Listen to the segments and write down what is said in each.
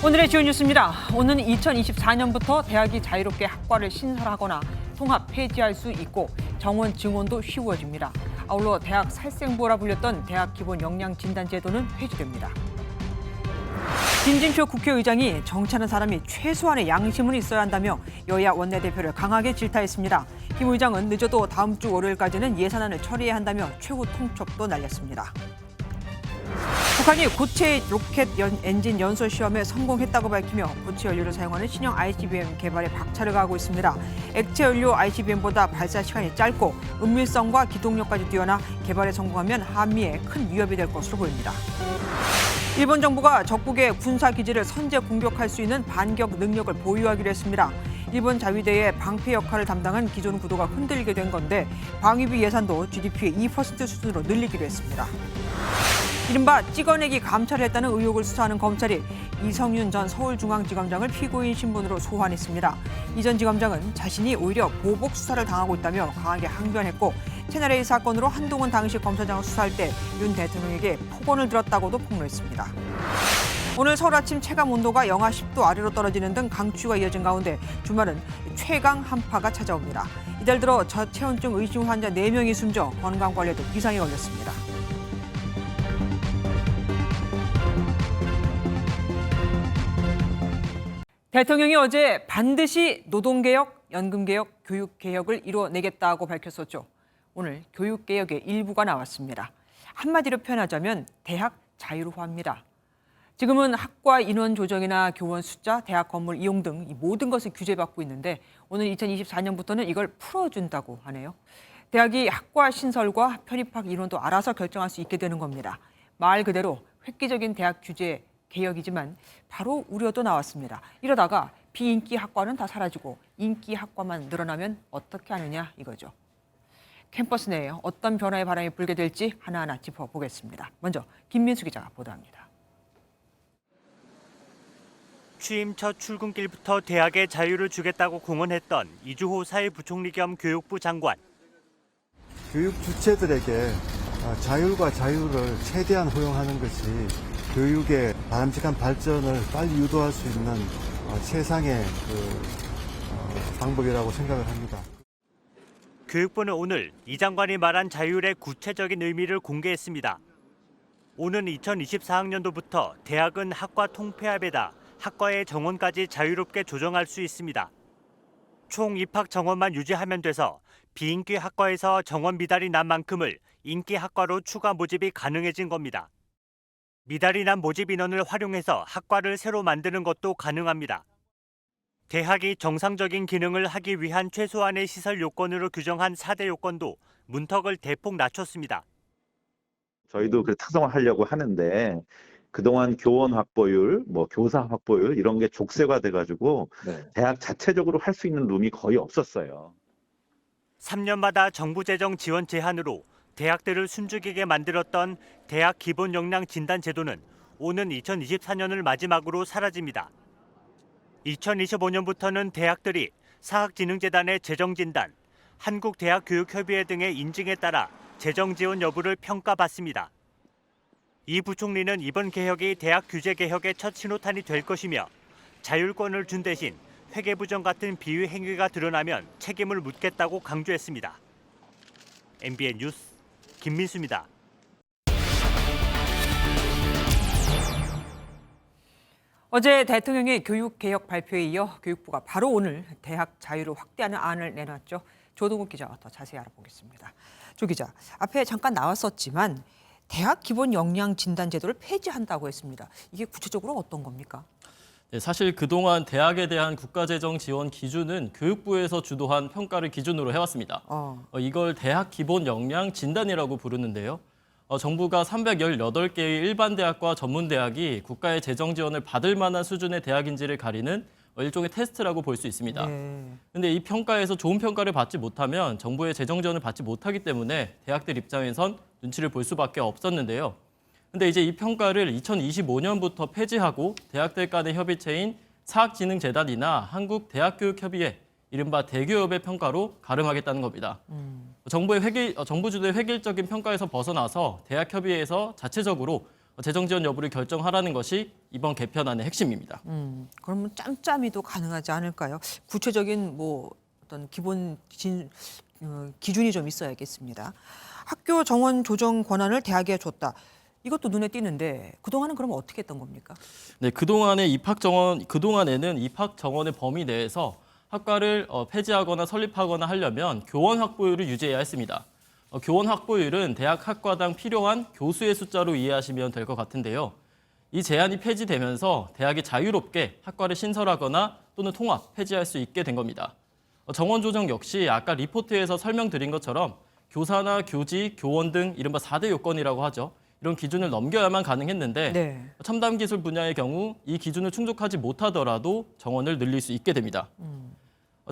오늘의 주요 뉴스입니다. 오는 2024년부터 대학이 자유롭게 학과를 신설하거나 통합 폐지할 수 있고 정원 증원도 쉬워집니다. 아울러 대학 살생부라 불렸던 대학 기본 역량 진단 제도는 폐지됩니다. 김진표 국회의장이 정치하는 사람이 최소한의 양심은 있어야 한다며 여야 원내대표를 강하게 질타했습니다. 김 의장은 늦어도 다음 주 월요일까지는 예산안을 처리해야 한다며 최후 통첩도 날렸습니다. 북한이 고체 로켓 엔진 연소 시험에 성공했다고 밝히며 고체 연료를 사용하는 신형 ICBM 개발에 박차를 가하고 있습니다. 액체 연료 ICBM보다 발사 시간이 짧고 은밀성과 기동력까지 뛰어나 개발에 성공하면 한미에 큰 위협이 될 것으로 보입니다. 일본 정부가 적국의 군사 기지를 선제 공격할 수 있는 반격 능력을 보유하기로 했습니다. 일본 자위대의 방패 역할을 담당한 기존 구도가 흔들리게 된 건데 방위비 예산도 GDP의 2% 수준으로 늘리기로 했습니다. 이른바 찍어내기 감찰을 했다는 의혹을 수사하는 검찰이 이성윤 전 서울중앙지검장을 피고인 신분으로 소환했습니다. 이 전 지검장은 자신이 오히려 보복 수사를 당하고 있다며 강하게 항변했고 채널A 사건으로 한동훈 당시 검사장을 수사할 때 윤 대통령에게 폭언을 들었다고도 폭로했습니다. 오늘 서울 아침 체감 온도가 영하 10도 아래로 떨어지는 등 강추위가 이어진 가운데 주말은 최강 한파가 찾아옵니다. 이달 들어 저체온증 의심 환자 4명이 숨져 건강관리에도 비상이 걸렸습니다. 대통령이 어제 반드시 노동개혁, 연금개혁, 교육개혁을 이뤄내겠다고 밝혔었죠. 오늘 교육개혁의 일부가 나왔습니다. 한마디로 표현하자면 대학 자율화입니다. 지금은 학과 인원 조정이나 교원 숫자, 대학 건물 이용 등 이 모든 것을 규제받고 있는데 오늘 2024년부터는 이걸 풀어준다고 하네요. 대학이 학과 신설과 편입학 인원도 알아서 결정할 수 있게 되는 겁니다. 말 그대로 획기적인 대학 규제 개혁이지만 바로 우려도 나왔습니다. 이러다가 비인기 학과는 다 사라지고 인기 학과만 늘어나면 어떻게 하느냐 이거죠. 캠퍼스 내에 어떤 변화의 바람이 불게 될지 하나하나 짚어보겠습니다. 먼저 김민수 기자가 보도합니다. 취임 첫 출근길부터 대학에 자유를 주겠다고 공언했던 이주호 사회부총리 겸 교육부 장관. 교육 주체들에게 자율과 자유를 최대한 허용하는 것이 교육의 바람직한 발전을 빨리 유도할 수 있는 최상의 방법이라고 생각을 합니다. 교육부는 오늘 이 장관이 말한 자율의 구체적인 의미를 공개했습니다. 오는 2024학년도부터 대학은 학과 통폐합에다 학과의 정원까지 자유롭게 조정할 수 있습니다. 총 입학 정원만 유지하면 돼서 비인기 학과에서 정원 미달이 난 만큼을 인기 학과로 추가 모집이 가능해진 겁니다. 미달이 난 모집 인원을 활용해서 학과를 새로 만드는 것도 가능합니다. 대학이 정상적인 기능을 하기 위한 최소한의 시설 요건으로 규정한 4대 요건도 문턱을 대폭 낮췄습니다. 저희도 그 특성화하려고 하는데 그동안 교원 확보율, 교사 확보율 이런 게 족쇄화돼가지고 대학 자체적으로 할 수 있는 룸이 거의 없었어요. 3년마다 정부 재정 지원 제한으로 대학들을 숨죽이게 만들었던 대학 기본 역량 진단 제도는 오는 2024년을 마지막으로 사라집니다. 2025년부터는 대학들이 사학진흥재단의 재정진단, 한국대학교육협의회 등의 인증에 따라 재정 지원 여부를 평가받습니다. 이 부총리는 이번 개혁이 대학 규제 개혁의 첫 신호탄이 될 것이며 자율권을 준 대신 회계부정 같은 비위 행위가 드러나면 책임을 묻겠다고 강조했습니다. MBN 뉴스 김민수입니다. 어제 대통령의 교육개혁 발표에 이어 교육부가 바로 오늘 대학 자유를 확대하는 안을 내놨죠. 조동욱 기자와 더 자세히 알아보겠습니다. 조 기자, 앞에 잠깐 나왔었지만 대학 기본 역량 진단 제도를 폐지한다고 했습니다. 이게 구체적으로 어떤 겁니까? 네, 사실 그동안 대학에 대한 국가재정 지원 기준은 교육부에서 주도한 평가를 기준으로 해왔습니다. 이걸 대학 기본 역량 진단이라고 부르는데요. 정부가 318개의 일반 대학과 전문 대학이 국가의 재정 지원을 받을 만한 수준의 대학인지를 가리는 일종의 테스트라고 볼 수 있습니다. 그런데 이 평가에서 좋은 평가를 받지 못하면 정부의 재정 지원을 받지 못하기 때문에 대학들 입장에선 눈치를 볼 수밖에 없었는데요. 근데 이제 이 평가를 2025년부터 폐지하고 대학들 간의 협의체인 사학진흥재단이나 한국대학교육협의회, 이른바 대교협의 평가로 가름하겠다는 겁니다. 정부 주도의 획일적인 평가에서 벗어나서 대학협의회에서 자체적으로 재정 지원 여부를 결정하라는 것이 이번 개편안의 핵심입니다. 그러면 짬짬이도 가능하지 않을까요? 구체적인 뭐 어떤 기본 기준이 좀 있어야겠습니다. 학교 정원 조정 권한을 대학에 줬다. 이것도 눈에 띄는데 그동안은 그럼 어떻게 했던 겁니까? 네, 그동안에는 입학 정원의 범위 내에서 학과를 폐지하거나 설립하거나 하려면 교원 확보율을 유지해야 했습니다. 교원 확보율은 대학 학과당 필요한 교수의 숫자로 이해하시면 될 것 같은데요. 이 제한이 폐지되면서 대학이 자유롭게 학과를 신설하거나 또는 통합, 폐지할 수 있게 된 겁니다. 정원 조정 역시 아까 리포트에서 설명드린 것처럼 교사나 교직, 교원 등 이른바 4대 요건이라고 하죠. 이런 기준을 넘겨야만 가능했는데 네. 첨단 기술 분야의 경우 이 기준을 충족하지 못하더라도 정원을 늘릴 수 있게 됩니다.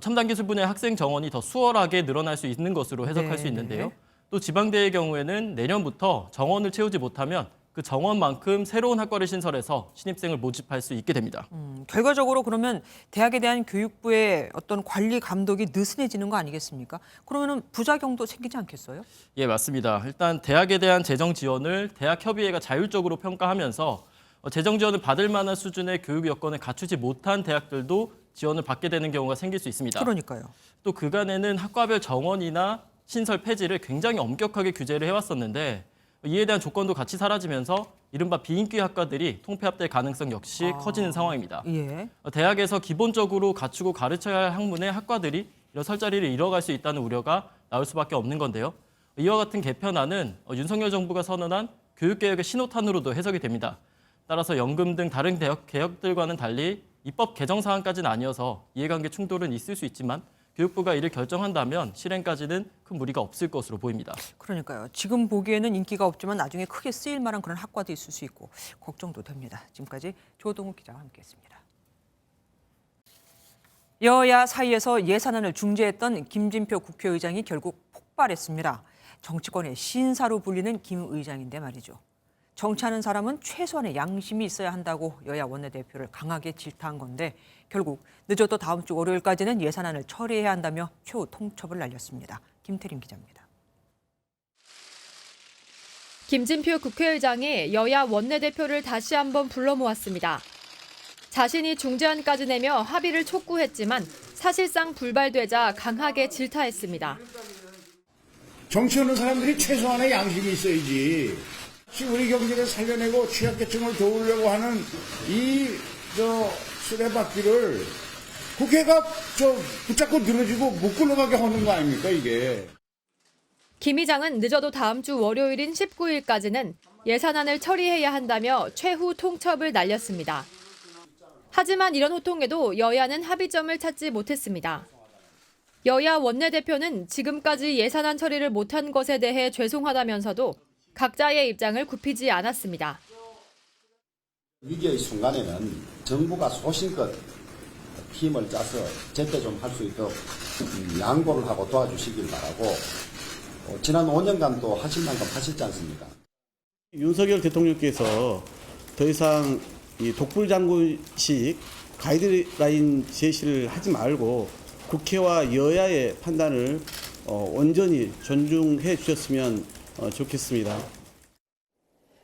첨단 기술 분야의 학생 정원이 더 수월하게 늘어날 수 있는 것으로 해석할 수 있는데요. 또 지방대의 경우에는 내년부터 정원을 채우지 못하면 그 정원만큼 새로운 학과를 신설해서 신입생을 모집할 수 있게 됩니다. 결과적으로 그러면 대학에 대한 교육부의 어떤 관리 감독이 느슨해지는 거 아니겠습니까? 그러면 부작용도 생기지 않겠어요? 예, 맞습니다. 일단 대학에 대한 재정 지원을 대학협의회가 자율적으로 평가하면서 재정 지원을 받을 만한 수준의 교육 여건을 갖추지 못한 대학들도 지원을 받게 되는 경우가 생길 수 있습니다. 그러니까요. 또 그간에는 학과별 정원이나 신설 폐지를 굉장히 엄격하게 규제를 해왔었는데 이에 대한 조건도 같이 사라지면서 이른바 비인기 학과들이 통폐합될 가능성 역시 커지는 상황입니다. 예. 대학에서 기본적으로 갖추고 가르쳐야 할 학문의 학과들이 이런 설 자리를 잃어갈 수 있다는 우려가 나올 수밖에 없는 건데요. 이와 같은 개편안은 윤석열 정부가 선언한 교육개혁의 신호탄으로도 해석이 됩니다. 따라서 연금 등 다른 개혁들과는 달리 입법 개정 사항까지는 아니어서 이해관계 충돌은 있을 수 있지만 교육부가 이를 결정한다면 실행까지는 큰 무리가 없을 것으로 보입니다. 그러니까요. 지금 보기에는 인기가 없지만 나중에 크게 쓰일 만한 그런 학과도 있을 수 있고 걱정도 됩니다. 지금까지 조동욱 기자와 함께했습니다. 여야 사이에서 예산안을 중재했던 김진표 국회의장이 결국 폭발했습니다. 정치권의 신사로 불리는 김 의장인데 말이죠. 정치하는 사람은 최소한의 양심이 있어야 한다고 여야 원내대표를 강하게 질타한 건데 결국 늦어도 다음 주 월요일까지는 예산안을 처리해야 한다며 최후 통첩을 날렸습니다. 김태림 기자입니다. 김진표 국회의장이 여야 원내대표를 다시 한번 불러 모았습니다. 자신이 중재안까지 내며 합의를 촉구했지만 사실상 불발되자 강하게 질타했습니다. 정치하는 사람들이 최소한의 양심이 있어야지. 우리 경제를 살려내고 취약계층을 도우려고 하는 이 수레바퀴를 국회가 붙잡고 늘어지고 못 굴러가게 하는 거 아닙니까 이게. 김 의장은 늦어도 다음 주 월요일인 19일까지는 예산안을 처리해야 한다며 최후 통첩을 날렸습니다. 하지만 이런 호통에도 여야는 합의점을 찾지 못했습니다. 여야 원내대표는 지금까지 예산안 처리를 못한 것에 대해 죄송하다면서도 각자의 입장을 굽히지 않았습니다. 위기의 순간에는 정부가 소신껏 힘을 짜서 제때 좀 할 수 있도록 양보를 하고 도와주시길 바라고 지난 5년간 또 하신 만큼 하셨지 않습니까? 윤석열 대통령께서 더 이상 이 독불장군식 가이드라인 제시를 하지 말고 국회와 여야의 판단을 온전히 존중해 주셨으면 좋겠습니다.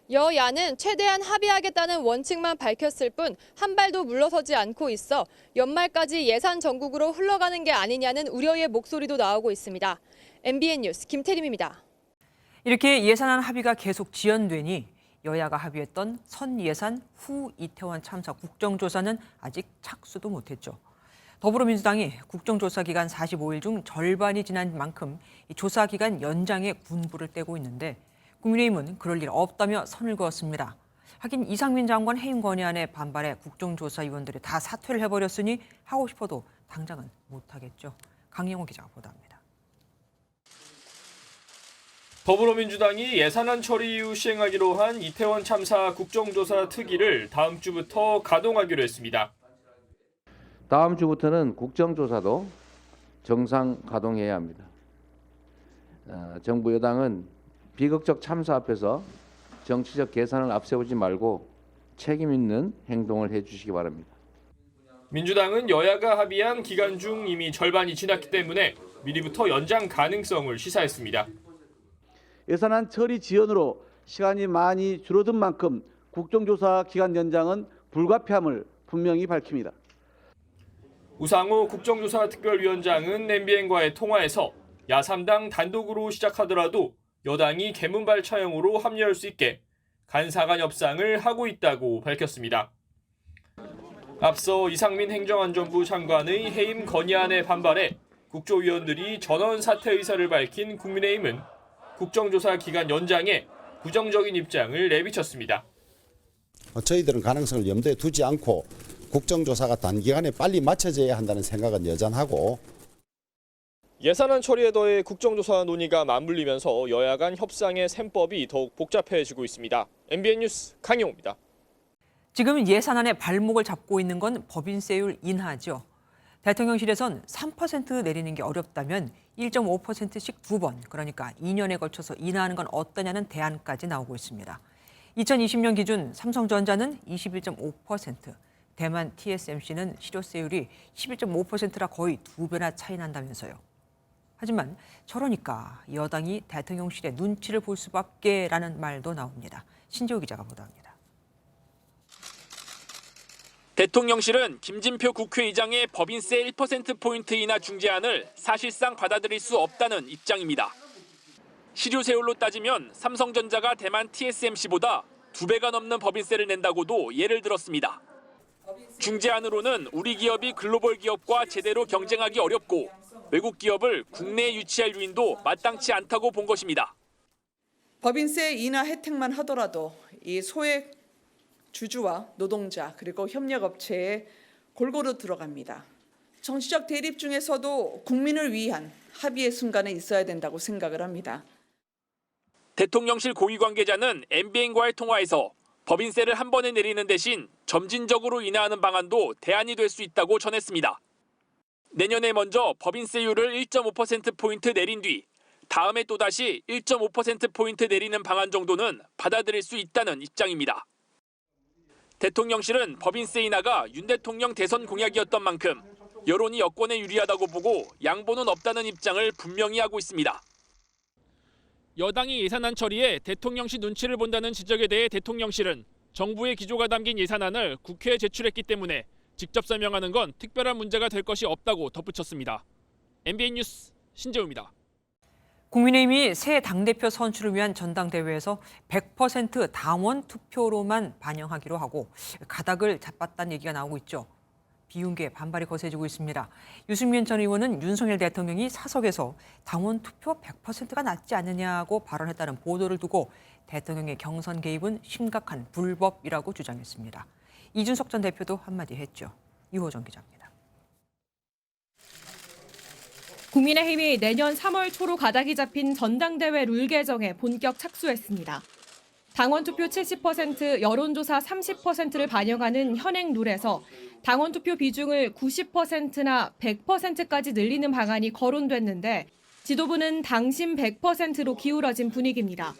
여야는 최대한 합의하겠다는 원칙만 밝혔을 뿐 한 발도 물러서지 않고 있어 연말까지 예산 전국으로 흘러가는 게 아니냐는 우려의 목소리도 나오고 있습니다. MBN 뉴스 김태림입니다. 이렇게 예산안 합의가 계속 지연되니 여야가 합의했던 선예산 후 이태원 참사 국정조사는 아직 착수도 못했죠. 더불어민주당이 국정조사 기간 45일 중 절반이 지난 만큼 이 조사 기간 연장에 군부를 떼고 있는데 국민의힘은 그럴 일 없다며 선을 그었습니다. 하긴 이상민 장관 해임 건의안에 반발해 국정조사위원들이 다 사퇴를 해버렸으니 하고 싶어도 당장은 못하겠죠. 강영호 기자가 보도합니다. 더불어민주당이 예산안 처리 이후 시행하기로 한 이태원 참사 국정조사 특위를 다음 주부터 가동하기로 했습니다. 다음 주부터는 국정조사도 정상 가동해야 합니다. 정부 여당은 비극적 참사 앞에서 정치적 계산을 앞세우지 말고 책임 있는 행동을 해주시기 바랍니다. 민주당은 여야가 합의한 기간 중 이미 절반이 지났기 때문에 미리부터 연장 가능성을 시사했습니다. 예산안 처리 지연으로 시간이 많이 줄어든 만큼 국정조사 기간 연장은 불가피함을 분명히 밝힙니다. 우상호 국정조사 특별위원장은 MBN과의 통화에서 야3당 단독으로 시작하더라도 여당이 개문발 차용으로 합류할 수 있게 간사간 협상을 하고 있다고 밝혔습니다. 앞서 이상민 행정안전부 장관의 해임 건의안에 반발해 국조위원들이 전원 사퇴 의사를 밝힌 국민의힘은 국정조사 기간 연장에 부정적인 입장을 내비쳤습니다. 저희들은 가능성을 염두에 두지 않고 국정조사가 단기간에 빨리 마쳐져야 한다는 생각은 여전하고 예산안 처리에 더해 국정조사 논의가 맞물리면서 여야 간 협상의 셈법이 더욱 복잡해지고 있습니다. MBN 뉴스 강용호입니다. 지금 예산안의 발목을 잡고 있는 건 법인세율 인하죠. 대통령실에선 3% 내리는 게 어렵다면 1.5%씩 2번, 그러니까 2년에 걸쳐서 인하하는 건 어떠냐는 대안까지 나오고 있습니다. 2020년 기준 삼성전자는 21.5%, 대만 TSMC는 실효세율이 11.5%라 거의 2배나 차이 난다면서요. 하지만 저러니까 여당이 대통령실의 눈치를 볼 수밖에라는 말도 나옵니다. 신재호 기자가 보도합니다. 대통령실은 김진표 국회의장의 법인세 1%포인트 인하 중재안을 사실상 받아들일 수 없다는 입장입니다. 실효세율로 따지면 삼성전자가 대만 TSMC보다 2배가 넘는 법인세를 낸다고도 예를 들었습니다. 중재안으로는 우리 기업이 글로벌 기업과 제대로 경쟁하기 어렵고 외국 기업을 국내에 유치할 요인도 마땅치 않다고 본 것입니다. 법인세 인하 혜택만 하더라도 이 소액 주주와 노동자 그리고 협력업체에 골고루 들어갑니다. 정치적 대립 중에서도 국민을 위한 합의의 순간에 있어야 된다고 생각을 합니다. 대통령실 고위 관계자는 MBN과의 통화에서 법인세를 한 번에 내리는 대신 점진적으로 인하하는 방안도 대안이 될 수 있다고 전했습니다. 내년에 먼저 법인세율을 1.5%포인트 내린 뒤 다음에 또다시 1.5%포인트 내리는 방안 정도는 받아들일 수 있다는 입장입니다. 대통령실은 법인세 인하가 윤 대통령 대선 공약이었던 만큼 여론이 여권에 유리하다고 보고 양보는 없다는 입장을 분명히 하고 있습니다. 여당이 예산안 처리에 대통령실 눈치를 본다는 지적에 대해 대통령실은 정부의 기조가 담긴 예산안을 국회에 제출했기 때문에 직접 설명하는 건 특별한 문제가 될 것이 없다고 덧붙였습니다. MBN 뉴스 신재우입니다. 국민의힘이 새 당대표 선출을 위한 전당대회에서 100% 당원 투표로만 반영하기로 하고 가닥을 잡았다는 얘기가 나오고 있죠. 비윤계 반발이 거세지고 있습니다. 유승민 전 의원은 윤석열 대통령이 사석에서 당원 투표 100%가 낫지 않느냐고 발언했다는 보도를 두고 대통령의 경선 개입은 심각한 불법이라고 주장했습니다. 이준석 전 대표도 한마디 했죠. 유호정 기자입니다. 국민의힘이 내년 3월 초로 가닥이 잡힌 전당대회 룰 개정에 본격 착수했습니다. 당원 투표 70%, 여론조사 30%를 반영하는 현행 룰에서 당원 투표 비중을 90%나 100%까지 늘리는 방안이 거론됐는데 지도부는 당심 100%로 기울어진 분위기입니다.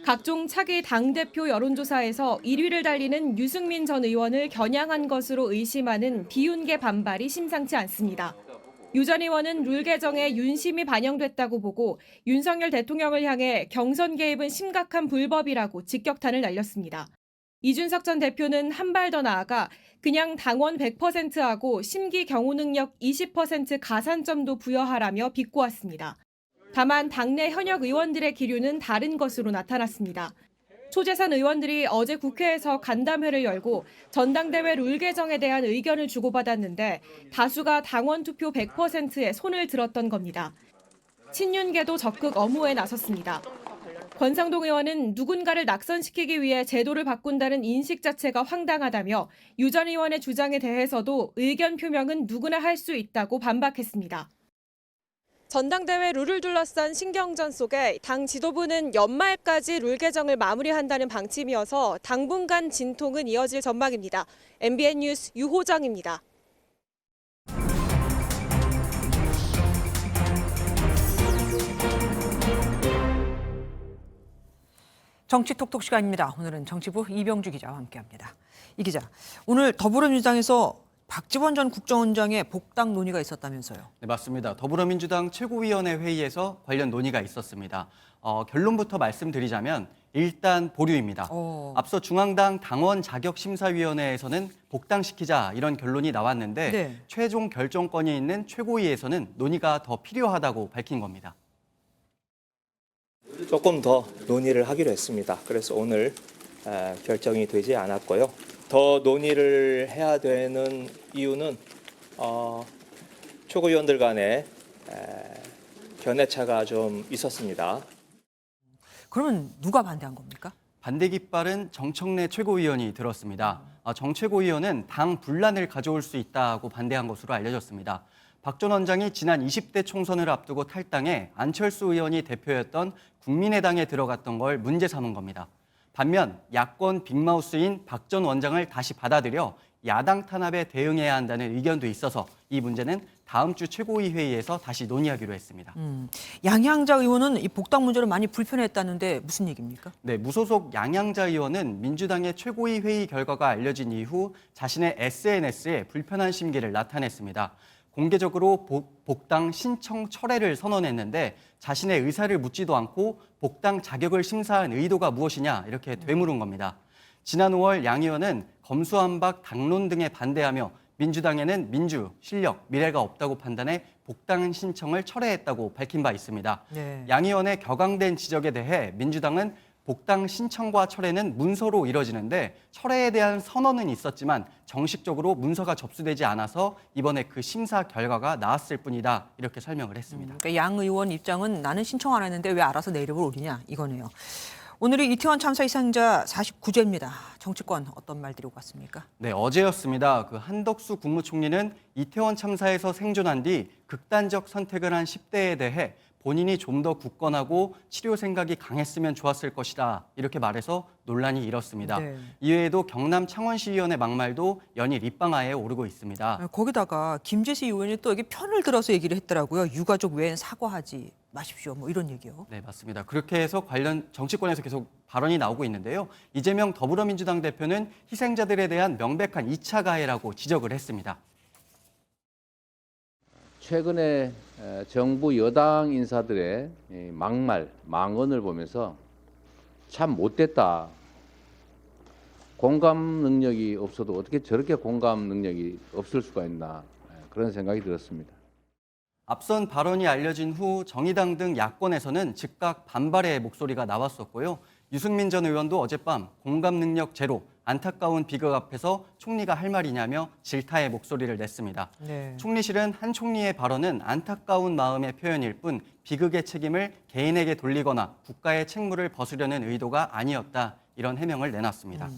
각종 차기 당대표 여론조사에서 1위를 달리는 유승민 전 의원을 겨냥한 것으로 의심하는 비윤계 반발이 심상치 않습니다. 유 전 의원은 룰 개정에 윤심이 반영됐다고 보고 윤석열 대통령을 향해 경선 개입은 심각한 불법이라고 직격탄을 날렸습니다. 이준석 전 대표는 한 발 더 나아가 그냥 당원 100%하고 심기 경호 능력 20% 가산점도 부여하라며 비꼬았습니다. 다만 당내 현역 의원들의 기류는 다른 것으로 나타났습니다. 초재선 의원들이 어제 국회에서 간담회를 열고 전당대회 룰 개정에 대한 의견을 주고받았는데 다수가 당원 투표 100%에 손을 들었던 겁니다. 친윤계도 적극 엄호에 나섰습니다. 권상동 의원은 누군가를 낙선시키기 위해 제도를 바꾼다는 인식 자체가 황당하다며 유 전 의원의 주장에 대해서도 의견 표명은 누구나 할 수 있다고 반박했습니다. 전당대회 룰을 둘러싼 신경전 속에 당 지도부는 연말까지 룰 개정을 마무리한다는 방침이어서 당분간 진통은 이어질 전망입니다. MBN 뉴스 유호정입니다. 정치 톡톡 시간입니다. 오늘은 정치부 이병주 기자와 함께합니다. 이 기자, 오늘 더불어민주당에서 박지원 전 국정원장의 복당 논의가 있었다면서요. 네, 맞습니다. 더불어민주당 최고위원회 회의에서 관련 논의가 있었습니다. 결론부터 말씀드리자면 일단 보류입니다. 앞서 중앙당 당원자격심사위원회에서는 복당시키자 이런 결론이 나왔는데 네. 최종 결정권이 있는 최고위에서는 논의가 더 필요하다고 밝힌 겁니다. 조금 더 논의를 하기로 했습니다. 그래서 오늘 결정이 되지 않았고요. 더 논의를 해야 되는 이유는 최고위원들 간에 견해차가 좀 있었습니다. 그러면 누가 반대한 겁니까? 반대 깃발은 정청래 최고위원이 들었습니다. 정 최고위원은 당 분란을 가져올 수 있다고 반대한 것으로 알려졌습니다. 박 전 원장이 지난 20대 총선을 앞두고 탈당해 안철수 의원이 대표였던 국민의당에 들어갔던 걸 문제 삼은 겁니다. 반면 야권 빅마우스인 박 전 원장을 다시 받아들여 야당 탄압에 대응해야 한다는 의견도 있어서 이 문제는 다음 주 최고위 회의에서 다시 논의하기로 했습니다. 양양자 의원은 이 복당 문제로 많이 불편했다는데 무슨 얘기입니까? 네, 무소속 양양자 의원은 민주당의 최고위 회의 결과가 알려진 이후 자신의 SNS에 불편한 심기를 나타냈습니다. 공개적으로 복당 신청 철회를 선언했는데 자신의 의사를 묻지도 않고 복당 자격을 심사한 의도가 무엇이냐 이렇게 되물은 겁니다. 지난 5월 양 의원은 검수완박 당론 등에 반대하며 민주당에는 민주, 실력, 미래가 없다고 판단해 복당 신청을 철회했다고 밝힌 바 있습니다. 네. 양 의원의 격앙된 지적에 대해 민주당은 복당 신청과 철회는 문서로 이뤄지는데 철회에 대한 선언은 있었지만 정식적으로 문서가 접수되지 않아서 이번에 그 심사 결과가 나왔을 뿐이다 이렇게 설명을 했습니다. 그러니까 양 의원 입장은 나는 신청 안 했는데 왜 알아서 내 이름을 올리냐 이거네요. 오늘이 이태원 참사 희생자 49제입니다. 정치권 어떤 말들이 오고 갔습니까? 네, 어제였습니다. 한덕수 국무총리는 이태원 참사에서 생존한 뒤 극단적 선택을 한 10대에 대해 본인이 좀 더 굳건하고 치료 생각이 강했으면 좋았을 것이다. 이렇게 말해서 논란이 일었습니다. 네. 이외에도 경남 창원시의원의 막말도 연일 입방아에 오르고 있습니다. 거기다가 김재시 의원이 또 여기 편을 들어서 얘기를 했더라고요. 유가족 외엔 사과하지 마십시오. 뭐 이런 얘기요. 네, 맞습니다. 그렇게 해서 관련 정치권에서 계속 발언이 나오고 있는데요. 이재명 더불어민주당 대표는 희생자들에 대한 명백한 2차 가해라고 지적을 했습니다. 최근에 정부 여당 인사들의 막말, 망언을 보면서 참 못됐다. 공감 능력이 없어도 어떻게 저렇게 공감 능력이 없을 수가 있나 그런 생각이 들었습니다. 앞선 발언이 알려진 후 정의당 등 야권에서는 즉각 반발의 목소리가 나왔었고요. 유승민 전 의원도 어젯밤 공감 능력 제로, 안타까운 비극 앞에서 총리가 할 말이냐며 질타의 목소리를 냈습니다. 네. 총리실은 한 총리의 발언은 안타까운 마음의 표현일 뿐 비극의 책임을 개인에게 돌리거나 국가의 책무를 벗으려는 의도가 아니었다. 이런 해명을 내놨습니다.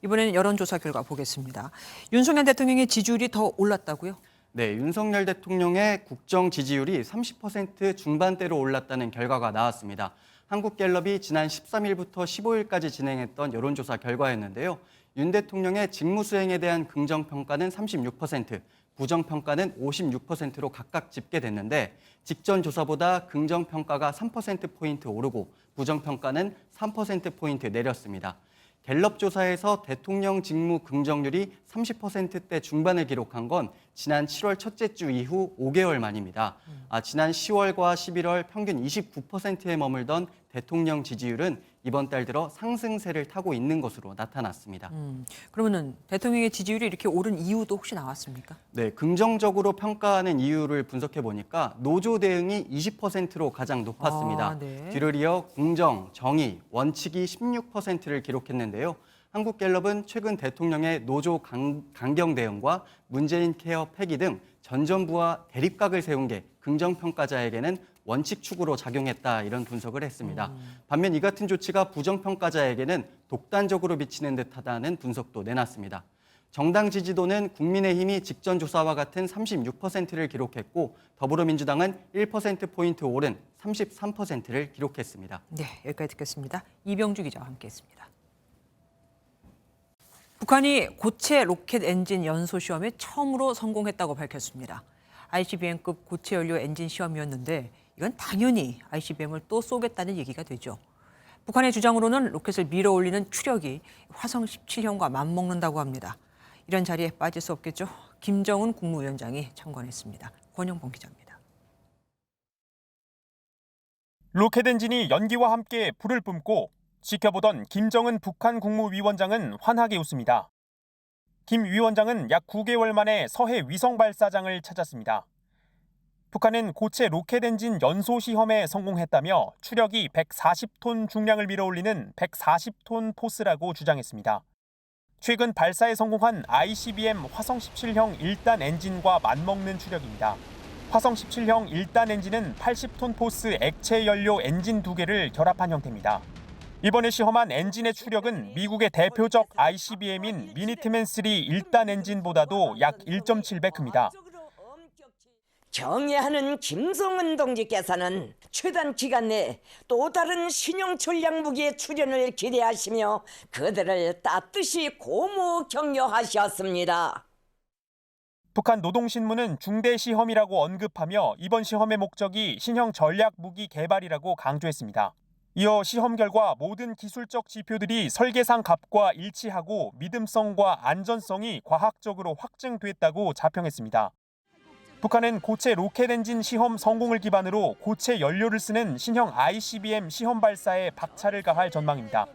이번에는 여론조사 결과 보겠습니다. 윤석열 대통령의 지지율이 더 올랐다고요? 네, 윤석열 대통령의 국정 지지율이 30% 중반대로 올랐다는 결과가 나왔습니다. 한국갤럽이 지난 13일부터 15일까지 진행했던 여론조사 결과였는데요. 윤 대통령의 직무수행에 대한 긍정평가는 36%, 부정평가는 56%로 각각 집계됐는데 직전 조사보다 긍정평가가 3%포인트 오르고 부정평가는 3%포인트 내렸습니다. 갤럽 조사에서 대통령 직무 긍정률이 30%대 중반을 기록한 건 지난 7월 첫째 주 이후 5개월 만입니다. 지난 10월과 11월 평균 29%에 머물던 대통령 지지율은 이번 달 들어 상승세를 타고 있는 것으로 나타났습니다. 그러면은 대통령의 지지율이 이렇게 오른 이유도 혹시 나왔습니까? 네, 긍정적으로 평가하는 이유를 분석해 보니까 노조 대응이 20%로 가장 높았습니다. 네. 뒤를 이어 공정, 정의, 원칙이 16%를 기록했는데요. 한국갤럽은 최근 대통령의 노조 강경 대응과 문재인 케어 폐기 등 전 정부와 대립각을 세운 게 긍정평가자에게는 원칙 축으로 작용했다 이런 분석을 했습니다. 반면 이 같은 조치가 부정평가자에게는 독단적으로 비치는 듯하다는 분석도 내놨습니다. 정당 지지도는 국민의힘이 직전 조사와 같은 36%를 기록했고 더불어민주당은 1%포인트 오른 33%를 기록했습니다. 네, 여기까지 듣겠습니다. 이병주 기자와 함께했습니다. 북한이 고체 로켓 엔진 연소 시험에 처음으로 성공했다고 밝혔습니다. ICBM급 고체 연료 엔진 시험이었는데 이건 당연히 ICBM을 또 쏘겠다는 얘기가 되죠. 북한의 주장으로는 로켓을 밀어올리는 추력이 화성 17형과 맞먹는다고 합니다. 이런 자리에 빠질 수 없겠죠. 김정은 국무위원장이 참관했습니다. 권영봉 기자입니다. 로켓 엔진이 연기와 함께 불을 뿜고 지켜보던 김정은 북한 국무위원장은 환하게 웃습니다. 김 위원장은 약 9개월 만에 서해 위성 발사장을 찾았습니다. 북한은 고체 로켓 엔진 연소 시험에 성공했다며 추력이 140톤 중량을 밀어올리는 140톤 포스라고 주장했습니다. 최근 발사에 성공한 ICBM 화성 17형 1단 엔진과 맞먹는 추력입니다. 화성 17형 1단 엔진은 80톤 포스 액체 연료 엔진 2개를 결합한 형태입니다. 이번에 시험한 엔진의 추력은 미국의 대표적 ICBM인 미니트맨 3 1단 엔진보다도 약 1.7배 큽니다. 경애하는 김정은 동지께서는 최단 기간 내에 또 다른 신형 전략 무기의 출현을 기대하시며 그들을 따뜻이 고무 격려하셨습니다. 북한 노동신문은 중대 시험이라고 언급하며 이번 시험의 목적이 신형 전략 무기 개발이라고 강조했습니다. 이어 시험 결과 모든 기술적 지표들이 설계상 값과 일치하고 믿음성과 안전성이 과학적으로 확증됐다고 자평했습니다. 북한은 고체 로켓 엔진 시험 성공을 기반으로 고체 연료를 쓰는 신형 ICBM 시험 발사에 박차를 가할 전망입니다.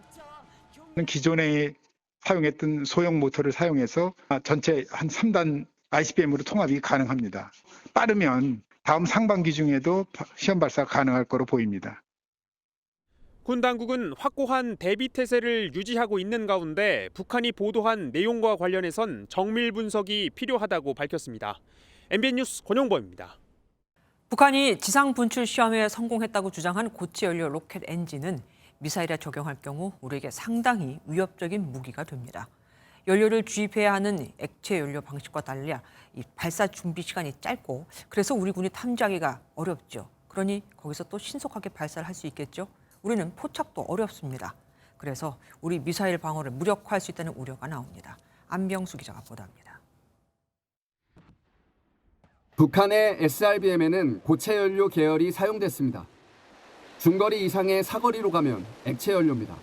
기존에 사용했던 소형 모터를 사용해서 전체 한 3단 ICBM으로 통합이 가능합니다. 빠르면 다음 상반기 중에도 시험 발사가 가능할 거로 보입니다. 군 당국은 확고한 대비 태세를 유지하고 있는 가운데 북한이 보도한 내용과 관련해선 정밀 분석이 필요하다고 밝혔습니다. MBN 뉴스 권용범입니다. 북한이 지상 분출 시험에 성공했다고 주장한 고체 연료 로켓 엔진은 미사일에 적용할 경우 우리에게 상당히 위협적인 무기가 됩니다. 연료를 주입해야 하는 액체 연료 방식과 달리 이 발사 준비 시간이 짧고 그래서 우리 군이 탐지하기가 어렵죠. 그러니 거기서 또 신속하게 발사를 할 수 있겠죠. 우리는 포착도 어렵습니다. 그래서 우리 미사일 방어를 무력화할 수 있다는 우려가 나옵니다. 안병수 기자가 보도합니다. 북한의 SRBM에는 고체 연료 계열이 사용됐습니다. 중거리 이상의 사거리로 가면 액체 연료입니다.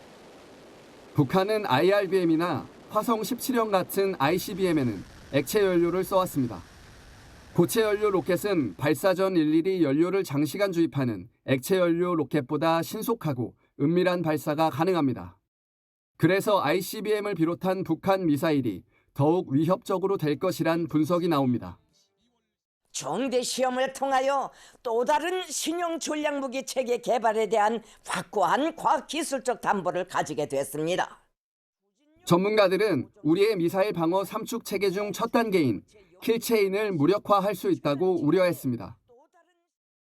북한은 IRBM이나 화성 17형 같은 ICBM에는 액체 연료를 써왔습니다. 고체 연료 로켓은 발사 전 일일이 연료를 장시간 주입하는 액체 연료 로켓보다 신속하고 은밀한 발사가 가능합니다. 그래서 ICBM을 비롯한 북한 미사일이 더욱 위협적으로 될 것이란 분석이 나옵니다. 중대 시험을 통하여 또 다른 신형 전략 무기 체계 개발에 대한 확고한 과학기술적 담보를 가지게 됐습니다. 전문가들은 우리의 미사일 방어 3축 체계 중 첫 단계인 킬체인을 무력화할 수 있다고 우려했습니다.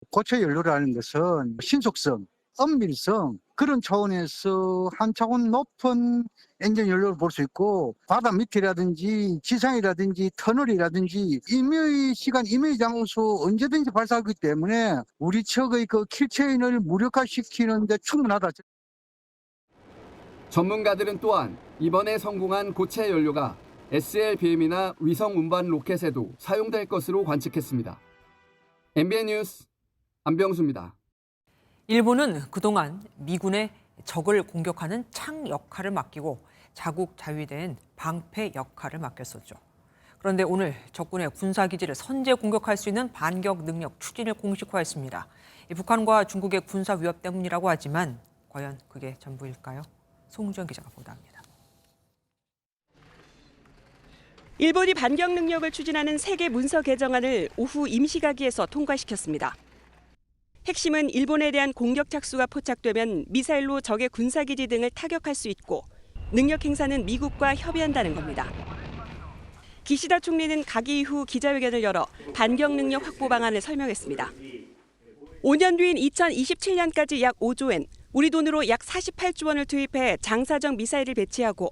고체 연료라는 것은 신속성, 엄밀성 그런 차원에서 한 차원 높은 엔진 연료를 볼 수 있고 바다 밑이라든지 지상이라든지 터널이라든지 임의 시간, 임의 장소 언제든지 발사하기 때문에 우리 측의 그 킬체인을 무력화시키는 데 충분하다. 전문가들은 또한 이번에 성공한 고체 연료가 SLBM이나 위성 운반 로켓에도 사용될 것으로 관측했습니다. MBN 뉴스 안병수입니다. 일본은 그동안 미군의 적을 공격하는 창 역할을 맡기고 자국 자위대엔 방패 역할을 맡겼었죠. 그런데 오늘 적군의 군사기지를 선제 공격할 수 있는 반격 능력 추진을 공식화했습니다. 북한과 중국의 군사 위협 때문이라고 하지만 과연 그게 전부일까요? 송주현 기자가 보도합니다. 일본이 반격 능력을 추진하는 세계 문서 개정안을 오후 임시가기에서 통과시켰습니다. 핵심은 일본에 대한 공격 착수가 포착되면 미사일로 적의 군사기지 등을 타격할 수 있고 능력 행사는 미국과 협의한다는 겁니다. 기시다 총리는 가기 이후 기자회견을 열어 반격 능력 확보 방안을 설명했습니다. 5년 뒤인 2027년까지 약 5조엔, 우리 돈으로 약 48조 원을 투입해 장사정 미사일을 배치하고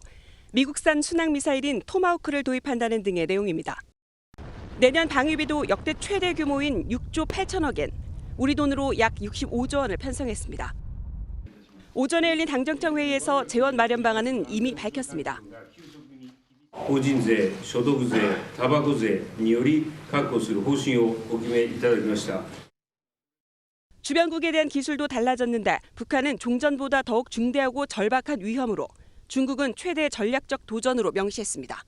미국산 순항 미사일인 토마호크를 도입한다는 등의 내용입니다. 내년 방위비도 역대 최대 규모인 6조 8천억 엔, 우리 돈으로 약 65조 원을 편성했습니다. 오전에 열린 당정청 회의에서 재원 마련 방안은 이미 밝혔습니다. 法人税、所得税、たばこ税により確保する方針をお決めいただきました。 주변국에 대한 기술도 달라졌는데 북한은 종전보다 더욱 중대하고 절박한 위험으로 중국은 최대 전략적 도전으로 명시했습니다.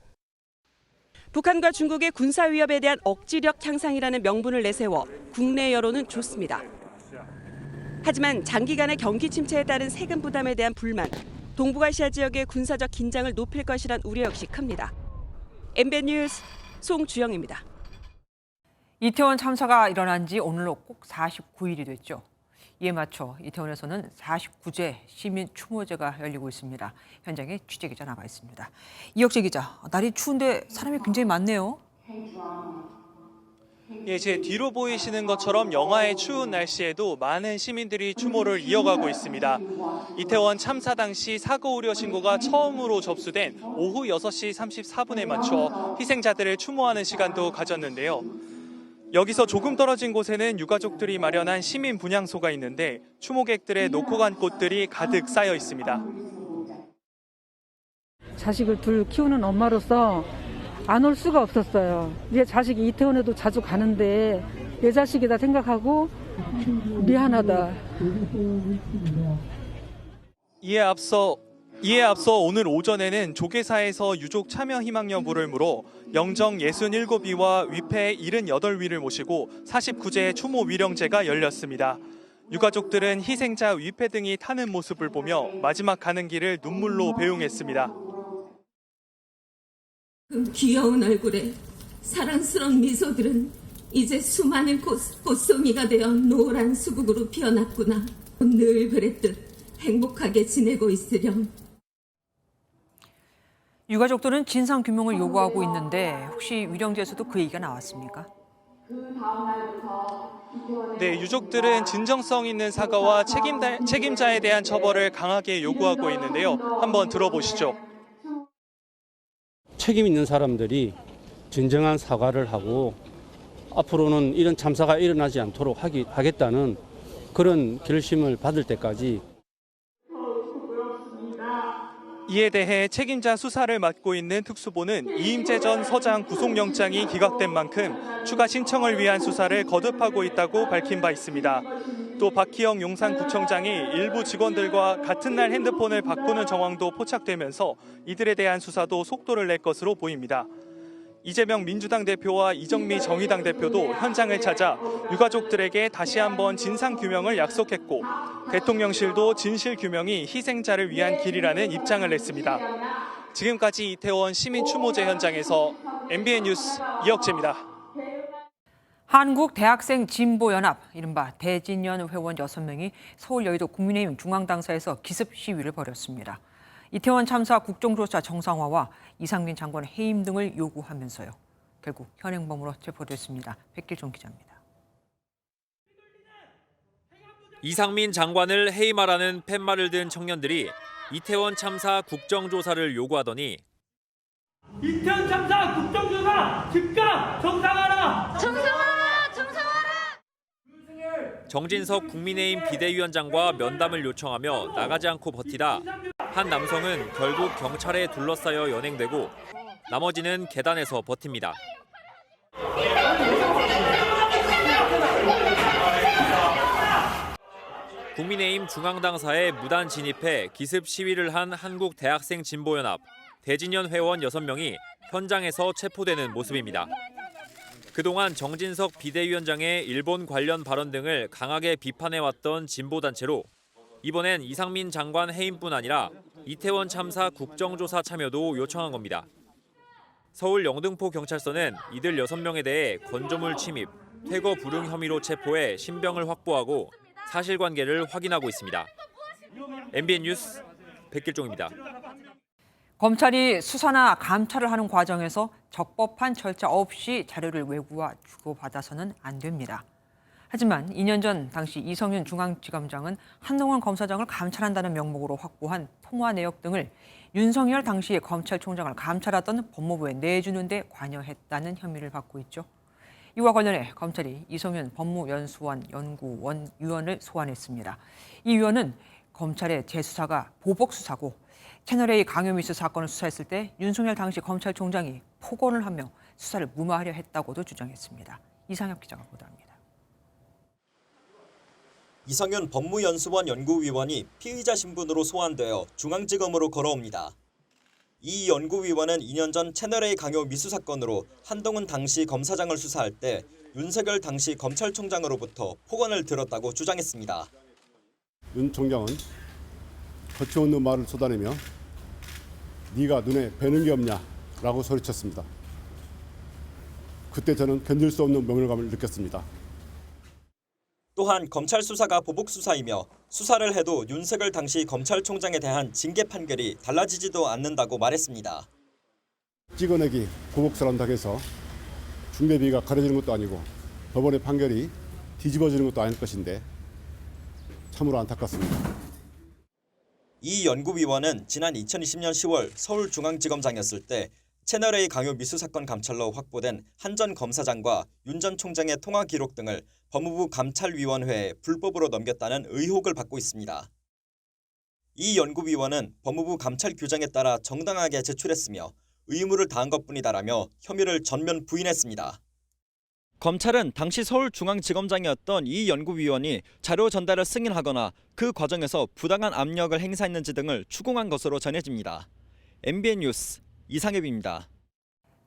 북한과 중국의 군사 위협에 대한 억지력 향상이라는 명분을 내세워 국내 여론은 좋습니다. 하지만 장기간의 경기 침체에 따른 세금 부담에 대한 불만, 동북아시아 지역의 군사적 긴장을 높일 것이란 우려 역시 큽니다. MBN 뉴스 송주영입니다. 이태원 참사가 일어난 지 오늘로 꼭 49일이 됐죠. 이에 맞춰 이태원에서는 49제 시민 추모제가 열리고 있습니다. 현장에 취재기자 나가 있습니다. 이혁재 기자, 날이 추운데 사람이 굉장히 많네요. 예, 제 뒤로 보이시는 것처럼 영하의 추운 날씨에도 많은 시민들이 추모를 이어가고 있습니다. 이태원 참사 당시 사고 우려 신고가 처음으로 접수된 오후 6시 34분에 맞춰 희생자들을 추모하는 시간도 가졌는데요. 여기서 조금 떨어진 곳에는 유가족들이 마련한 시민 분향소가 있는데 추모객들의 놓고 간 꽃들이 가득 쌓여 있습니다. 자식을 둘 키우는 엄마로서 안 올 수가 없었어요. 내 자식이 이태원에도 자주 가는데 내 자식이다 생각하고 미안하다. 이에 앞서 오늘 오전에는 조계사에서 유족 참여 희망 여부를 물어 영정 67위와 위패 78위를 모시고 49제 추모 위령제가 열렸습니다. 유가족들은 희생자 위패 등이 타는 모습을 보며 마지막 가는 길을 눈물로 배웅했습니다. 귀여운 얼굴에 사랑스러운 미소들은 이제 수많은 꽃송이가 되어 노란 수국으로 피어났구나. 늘 그랬듯 행복하게 지내고 있으렴. 유가족들은 진상규명을 요구하고 있는데 혹시 위령제에서도 그 얘기가 나왔습니까? 네, 유족들은 진정성 있는 사과와 책임자에 대한 처벌을 강하게 요구하고 있는데요. 한번 들어보시죠. 책임 있는 사람들이 진정한 사과를 하고 앞으로는 이런 참사가 일어나지 않도록 하겠다는 그런 결심을 받을 때까지. 이에 대해 책임자 수사를 맡고 있는 특수보는 이임재 전 서장 구속영장이 기각된 만큼 추가 신청을 위한 수사를 거듭하고 있다고 밝힌 바 있습니다. 또 박희영 용산구청장이 일부 직원들과 같은 날 핸드폰을 바꾸는 정황도 포착되면서 이들에 대한 수사도 속도를 낼 것으로 보입니다. 이재명 민주당 대표와 이정미 정의당 대표도 현장을 찾아 유가족들에게 다시 한번 진상규명을 약속했고 대통령실도 진실규명이 희생자를 위한 길이라는 입장을 냈습니다. 지금까지 이태원 시민추모제 현장에서 MBN 뉴스 이혁재입니다. 한국대학생진보연합, 이른바 대진연 회원 6명이 서울 여의도 국민의힘 중앙당사에서 기습 시위를 벌였습니다. 이태원 참사 국정조사 정상화와 이상민 장관 해임 등을 요구하면서요. 결국 현행범으로 체포됐습니다. 백길종 기자입니다. 이상민 장관을 해임하라는 팻말을 든 청년들이 이태원 참사 국정조사를 요구하더니 이태원 참사 국정조사 즉각 정상화하라! 정진석 국민의힘 비대위원장과 면담을 요청하며 나가지 않고 버티다 한 남성은 결국 경찰에 둘러싸여 연행되고 나머지는 계단에서 버팁니다. 국민의힘 중앙당사에 무단 진입해 기습 시위를 한 한국대학생진보연합 대진연 회원 6명이 현장에서 체포되는 모습입니다. 그동안 정진석 비대위원장의 일본 관련 발언 등을 강하게 비판해왔던 진보단체로 이번엔 이상민 장관 해임뿐 아니라 이태원 참사 국정조사 참여도 요청한 겁니다. 서울 영등포 경찰서는 이들 6명에 대해 건조물 침입, 퇴거 불응 혐의로 체포해 신병을 확보하고 사실관계를 확인하고 있습니다. MBN 뉴스 백길종입니다. 검찰이 수사나 감찰을 하는 과정에서 적법한 절차 없이 자료를 외부와 주고받아서는 안 됩니다. 하지만 2년 전 당시 이성윤 중앙지검장은 한동훈 검사장을 감찰한다는 명목으로 확보한 통화 내역 등을 윤석열 당시 검찰총장을 감찰하던 법무부에 내주는 데 관여했다는 혐의를 받고 있죠. 이와 관련해 검찰이 이성윤 법무연수원 연구위원을 소환했습니다. 이 위원은 검찰의 재수사가 보복수사고 채널A 강요미수 사건을 수사했을 때 윤석열 당시 검찰총장이 폭언을 하며 수사를 무마하려 했다고도 주장했습니다. 이상혁 기자가 보도합니다. 이성윤 법무연수원 연구위원이 피의자 신분으로 소환되어 중앙지검으로 걸어옵니다. 이 연구위원은 2년 전 채널A 강요 미수 사건으로 한동훈 당시 검사장을 수사할 때 윤석열 당시 검찰총장으로부터 폭언을 들었다고 주장했습니다. 윤 총장은 거침없는 말을 쏟아내며 네가 눈에 뵈는 게 없냐라고 소리쳤습니다. 그때 저는 견딜 수 없는 모멸감을 느꼈습니다. 또한 검찰 수사가 보복 수사이며 수사를 해도 윤석열 당시 검찰총장에 대한 징계 판결이 달라지지도 않는다고 말했습니다. 찍어내기 보복사란다고 해서 중대비가 가려지는 것도 아니고 법원의 판결이 뒤집어지는 것도 아닐 것인데 참으로 안타깝습니다. 이 연구위원은 지난 2020년 10월 서울중앙지검장이었을 때 채널A 강요 미수 사건 감찰로 확보된 한 전 검사장과 윤 전 총장의 통화 기록 등을 법무부 감찰위원회에 불법으로 넘겼다는 의혹을 받고 있습니다. 이 연구위원은 법무부 감찰 규정에 따라 정당하게 제출했으며 의무를 다한 것뿐이다라며 혐의를 전면 부인했습니다. 검찰은 당시 서울중앙지검장이었던 이 연구위원이 자료 전달을 승인하거나 그 과정에서 부당한 압력을 행사했는지 등을 추궁한 것으로 전해집니다. MBN 뉴스 이상엽입니다.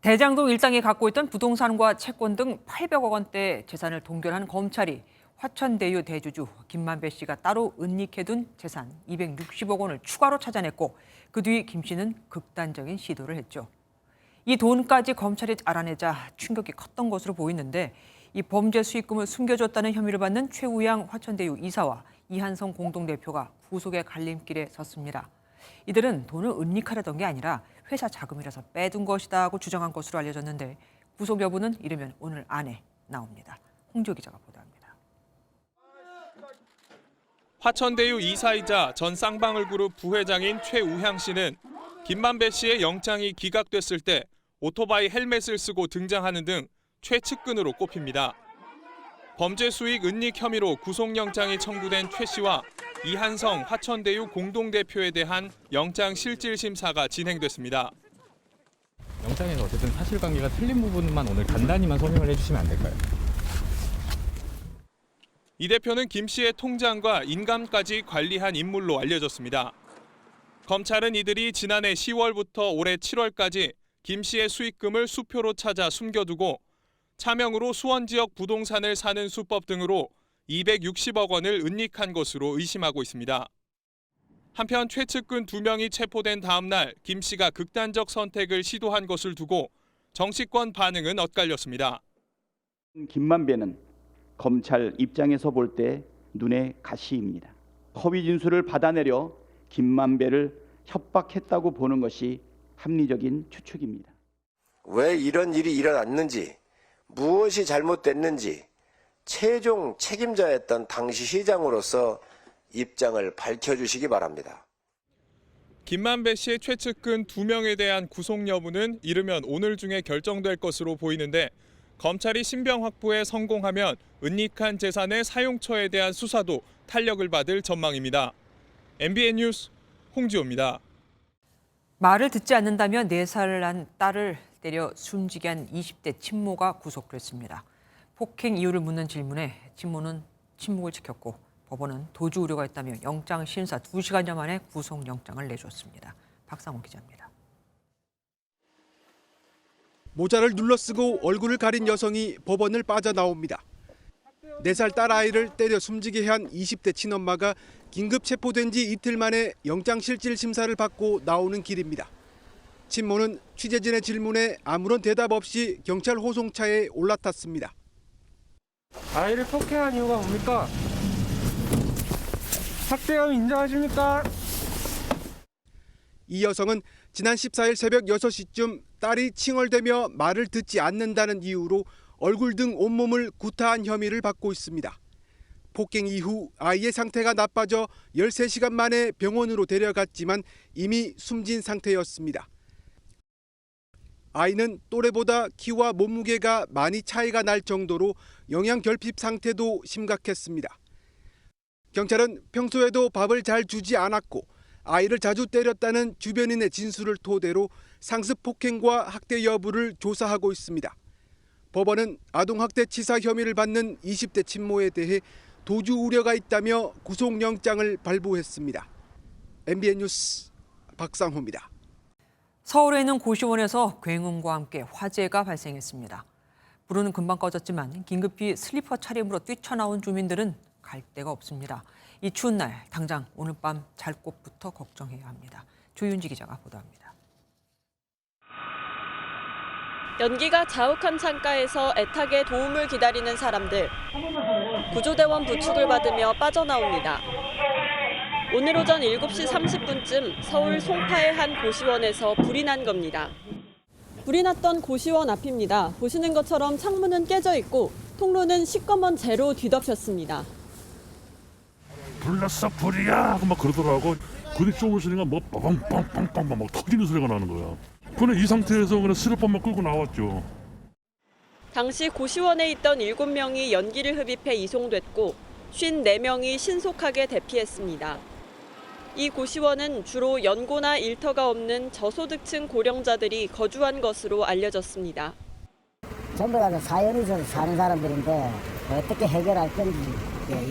대장동 일당이 갖고 있던 부동산과 채권 등 800억 원대 재산을 동결한 검찰이 화천대유 대주주 김만배 씨가 따로 은닉해둔 재산 260억 원을 추가로 찾아냈고 그 뒤 김 씨는 극단적인 시도를 했죠. 이 돈까지 검찰이 알아내자 충격이 컸던 것으로 보이는데 이 범죄 수익금을 숨겨줬다는 혐의를 받는 최우양 화천대유 이사와 이한성 공동대표가 구속의 갈림길에 섰습니다. 이들은 돈을 은닉하려던 게 아니라 회사 자금이라서 빼둔 것이다 고 주장한 것으로 알려졌는데 구속 여부는 이르면 오늘 안에 나옵니다. 홍지호 기자가 보도합니다. 화천대유 이사이자 전 쌍방울그룹 부회장인 최우향 씨는 김만배 씨의 영장이 기각됐을 때 오토바이 헬멧을 쓰고 등장하는 등 최측근으로 꼽힙니다. 범죄 수익 은닉 혐의로 구속영장이 청구된 최 씨와 이한성 화천대유 공동대표에 대한 영장 실질 심사가 진행됐습니다. 영장에서 어쨌든 사실관계가 틀린 부분만 오늘 간단히만 설명을 해주시면 안 될까요? 이 대표는 김 씨의 통장과 인감까지 관리한 인물로 알려졌습니다. 검찰은 이들이 지난해 10월부터 올해 7월까지 김 씨의 수익금을 수표로 찾아 숨겨두고 차명으로 수원 지역 부동산을 사는 수법 등으로 260억 원을 은닉한 것으로 의심하고 있습니다. 한편 최측근 2명이 체포된 다음 날 김 씨가 극단적 선택을 시도한 것을 두고 정치권 반응은 엇갈렸습니다. 김만배는 검찰 입장에서 볼 때 눈에 가시입니다. 허위 진술을 받아내려 김만배를 협박했다고 보는 것이 합리적인 추측입니다. 왜 이런 일이 일어났는지, 무엇이 잘못됐는지 최종 책임자였던 당시 시장으로서 입장을 밝혀주시기 바랍니다. 김만배 씨의 최측근 2명에 대한 구속 여부는 이르면 오늘 중에 결정될 것으로 보이는데 검찰이 신병 확보에 성공하면 은닉한 재산의 사용처에 대한 수사도 탄력을 받을 전망입니다. MBN 뉴스 홍지호입니다. 말을 듣지 않는다며 4살 난 딸을 때려 숨지게 한 20대 친모가 구속됐습니다. 폭행 이유를 묻는 질문에 친모는 침묵을 지켰고 법원은 도주 우려가 있다며 영장 심사 2시간여 만에 구속영장을 내줬습니다. 박상호 기자입니다. 모자를 눌러쓰고 얼굴을 가린 여성이 법원을 빠져나옵니다. 4살 딸 아이를 때려 숨지게 한 20대 친엄마가 긴급 체포된 지 이틀 만에 영장실질 심사를 받고 나오는 길입니다. 친모는 취재진의 질문에 아무런 대답 없이 경찰 호송차에 올라탔습니다. 아이를 폭행한 이유가 뭡니까? 학대감 인정하십니까? 이 여성은 지난 14일 새벽 6시쯤 딸이 칭얼대며 말을 듣지 않는다는 이유로 얼굴 등 온몸을 구타한 혐의를 받고 있습니다. 폭행 이후 아이의 상태가 나빠져 13시간 만에 병원으로 데려갔지만 이미 숨진 상태였습니다. 아이는 또래보다 키와 몸무게가 많이 차이가 날 정도로 영양결핍 상태도 심각했습니다. 경찰은 평소에도 밥을 잘 주지 않았고 아이를 자주 때렸다는 주변인의 진술을 토대로 상습 폭행과 학대 여부를 조사하고 있습니다. 법원은 아동학대치사 혐의를 받는 20대 친모에 대해 도주 우려가 있다며 구속영장을 발부했습니다. MBN 뉴스 박상호입니다. 서울에 있는 고시원에서 굉음과 함께 화재가 발생했습니다. 불은 금방 꺼졌지만 긴급히 슬리퍼 차림으로 뛰쳐나온 주민들은 갈 데가 없습니다. 이 추운 날 당장 오늘 밤 잘 곳부터 걱정해야 합니다. 조윤지 기자가 보도합니다. 연기가 자욱한 창가에서 애타게 도움을 기다리는 사람들. 구조대원 부축을 받으며 빠져나옵니다. 오늘 오전 7시 30분쯤 서울 송파의 한 고시원에서 불이 난 겁니다. 불이 났던 고시원 앞입니다. 보시는 것처럼 창문은 깨져 있고 통로는 시꺼먼 재로 뒤덮였습니다. 불났어 불이야 하고 막 그러더라고. 근데 좁으시니까 뭐 빵빵빵빵 막 터지는 소리가 나는 거야. 그냥 이 상태에서 그냥 슬리퍼만 끌고 나왔죠. 당시 고시원에 있던 7명이 연기를 흡입해 이송됐고 54명이 신속하게 대피했습니다. 이 고시원은 주로 연고나 일터가 없는 저소득층 고령자들이 거주한 것으로 알려졌습니다. 전부 다 사연이 좀 사는 사람들인데 어떻게 해결할 건지.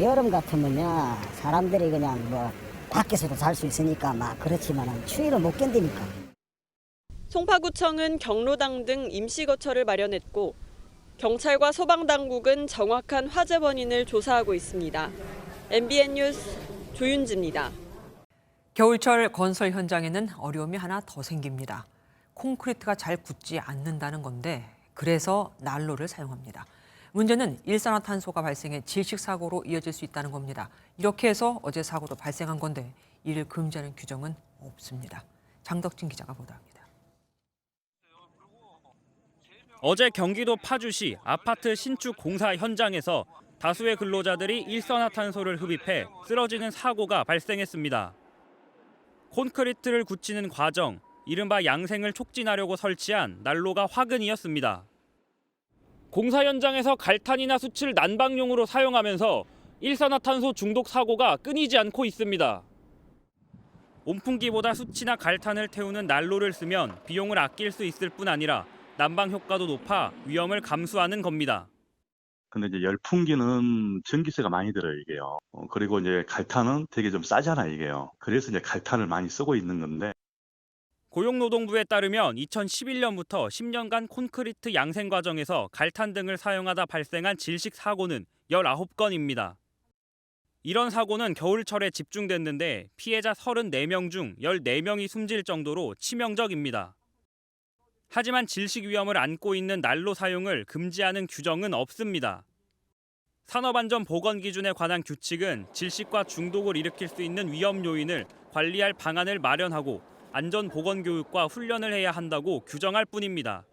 여름 같으면요 사람들이 그냥 뭐 밖에서도 잘 수 있으니까 막 그렇지만 추위를 못 견디니까. 송파구청은 경로당 등 임시거처를 마련했고 경찰과 소방당국은 정확한 화재 원인을 조사하고 있습니다. MBN 뉴스 조윤지입니다. 겨울철 건설 현장에는 어려움이 하나 더 생깁니다. 콘크리트가 잘 굳지 않는다는 건데 그래서 난로를 사용합니다. 문제는 일산화탄소가 발생해 질식사고로 이어질 수 있다는 겁니다. 이렇게 해서 어제 사고도 발생한 건데 이를 금지하는 규정은 없습니다. 장덕진 기자가 보도합니다. 어제 경기도 파주시 아파트 신축 공사 현장에서 다수의 근로자들이 일산화탄소를 흡입해 쓰러지는 사고가 발생했습니다. 콘크리트를 굳히는 과정, 이른바 양생을 촉진하려고 설치한 난로가 화근이었습니다. 공사 현장에서 갈탄이나 숯을 난방용으로 사용하면서 일산화탄소 중독 사고가 끊이지 않고 있습니다. 온풍기보다 숯이나 갈탄을 태우는 난로를 쓰면 비용을 아낄 수 있을 뿐 아니라 난방 효과도 높아 위험을 감수하는 겁니다. 근데 이제 열풍기는 전기세가 많이 들어요, 이게요. 그리고 이제 갈탄은 되게 좀 싸잖아, 이게요. 그래서 이제 갈탄을 많이 쓰고 있는 건데. 고용노동부에 따르면 2011년부터 10년간 콘크리트 양생 과정에서 갈탄 등을 사용하다 발생한 질식 사고는 19건입니다. 이런 사고는 겨울철에 집중됐는데 피해자 34명 중 14명이 숨질 정도로 치명적입니다. 하지만 질식 위험을 안고 있는 난로 사용을 금지하는 규정은 없습니다. 산업안전보건기준에 관한 규칙은 질식과 중독을 일으킬 수 있는 위험 요인을 관리할 방안을 마련하고 안전보건교육과 훈련을 해야 한다고 규정할 뿐입니다.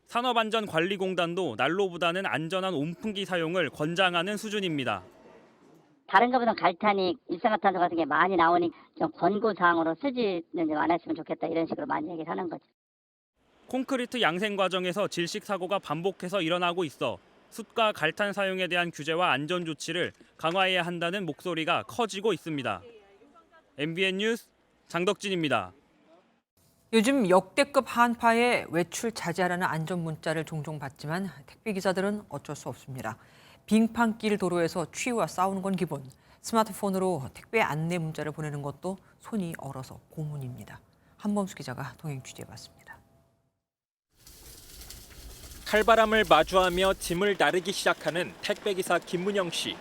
산업안전관리공단도 난로보다는 안전한 온풍기 사용을 권장하는 수준입니다. 다른 것보다 갈탄이 일산화탄소 같은 게 많이 나오니 좀 권고사항으로 쓰지는 좀 안 했으면 좋겠다 이런 식으로 많이 얘기를 하는 거죠. 콘크리트 양생 과정에서 질식 사고가 반복해서 일어나고 있어 숯과 갈탄 사용에 대한 규제와 안전 조치를 강화해야 한다는 목소리가 커지고 있습니다. MBN 뉴스 장덕진입니다. 요즘 역대급 한파에 외출 자제하라는 안전 문자를 종종 받지만 택배기사들은 어쩔 수 없습니다. 빙판길 도로에서 추위와 싸우는 건 기본. 스마트폰으로 택배 안내 문자를 보내는 것도 손이 얼어서 고문입니다. 한범수 기자가 동행 취재해봤습니다. 칼바람을 마주하며 짐을 나르기 시작하는 택배기사 김문영 씨.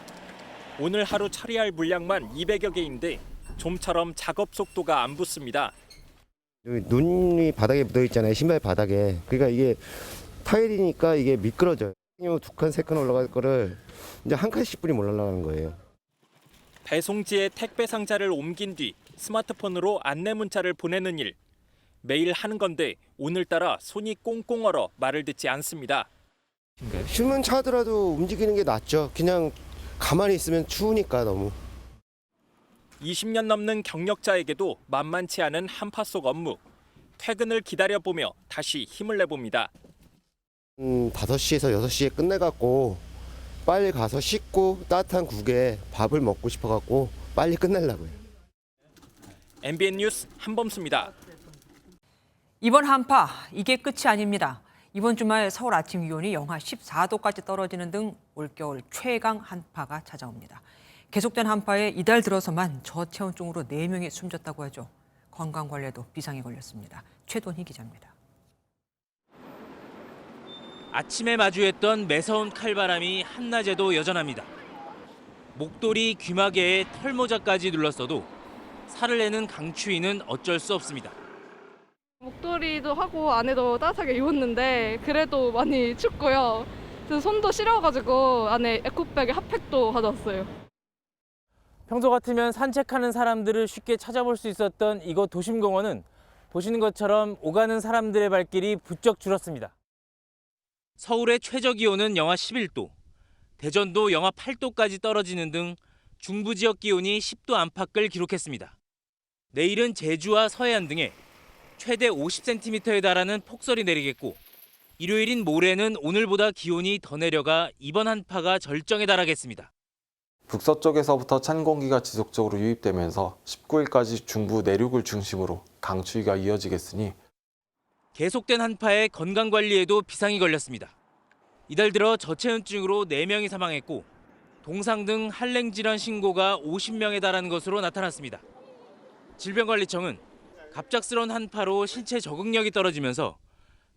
오늘 하루 처리할 물량만 200여 개인데 좀처럼 작업 속도가 안 붙습니다. 여기 눈이 바닥에 묻어 있잖아요. 신발 바닥에. 그러니까 이게 타일이니까 이게 미끄러져요. 2칸, 3칸 올라갈 거를 이제 한 칸씩 뿐이 못 올라가는 거예요. 배송지에 택배 상자를 옮긴 뒤 스마트폰으로 안내 문자를 보내는 일. 매일 하는 건데 오늘따라 손이 꽁꽁 얼어 말을 듣지 않습니다. 숨은 차더라도 움직이는 게 낫죠. 그냥 가만히 있으면 추우니까 너무. 20년 넘는 경력자에게도 만만치 않은 한파 속 업무. 퇴근을 기다려보며 다시 힘을 내봅니다. 5시에서 6시에 끝내갖고 빨리 가서 씻고 따뜻한 국에 밥을 먹고 싶어갖고 빨리 끝내려고요. MBN 뉴스 한범수입니다. 이번 한파, 이게 끝이 아닙니다. 이번 주말 서울 아침 기온이 영하 14도까지 떨어지는 등 올겨울 최강 한파가 찾아옵니다. 계속된 한파에 이달 들어서만 저체온증으로 4명이 숨졌다고 하죠. 건강관리에도 비상이 걸렸습니다. 최돈희 기자입니다. 아침에 마주했던 매서운 칼바람이 한낮에도 여전합니다. 목도리, 귀마개에 털모자까지 눌렀어도 살을 내는 강추위는 어쩔 수 없습니다. 목도리도 하고 안에도 따뜻하게 입었는데 그래도 많이 춥고요. 그래서 손도 시려가지고 안에 에코백에 핫팩도 가져왔어요. 평소 같으면 산책하는 사람들을 쉽게 찾아볼 수 있었던 이곳 도심공원은 보시는 것처럼 오가는 사람들의 발길이 부쩍 줄었습니다. 서울의 최저기온은 영하 11도, 대전도 영하 8도까지 떨어지는 등 중부 지역 기온이 10도 안팎을 기록했습니다. 내일은 제주와 서해안 등에 최대 50cm에 달하는 폭설이 내리겠고 일요일인 모레는 오늘보다 기온이 더 내려가 이번 한파가 절정에 달하겠습니다. 북서쪽에서부터 찬 공기가 지속적으로 유입되면서 19일까지 중부 내륙을 중심으로 강추위가 이어지겠으니 계속된 한파에 건강관리에도 비상이 걸렸습니다. 이달 들어 저체온증으로 4명이 사망했고 동상 등 한랭질환 신고가 50명에 달하는 것으로 나타났습니다. 질병관리청은 갑작스러운 한파로 신체 적응력이 떨어지면서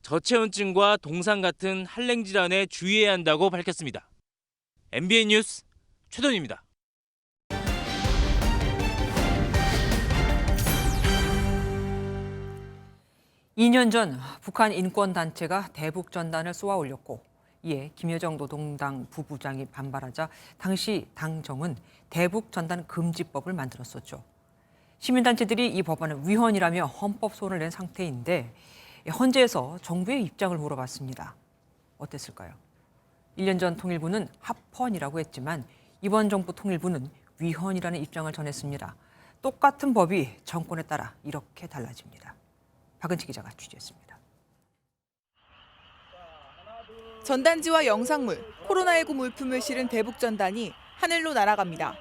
저체온증과 동상 같은 한랭질환에 주의해야 한다고 밝혔습니다. MBN 뉴스 최돈입니다. 2년 전 북한 인권단체가 대북전단을 쏘아 올렸고 이에 김여정 노동당 부부장이 반발하자 당시 당정은 대북전단 금지법을 만들었었죠. 시민단체들이 이 법안은 위헌이라며 헌법 소원을 낸 상태인데 헌재에서 정부의 입장을 물어봤습니다. 어땠을까요? 1년 전 통일부는 합헌이라고 했지만 이번 정부 통일부는 위헌이라는 입장을 전했습니다. 똑같은 법이 정권에 따라 이렇게 달라집니다. 박은치 기자가 취재했습니다. 전단지와 영상물, 코로나19 물품을 실은 대북전단이 하늘로 날아갑니다.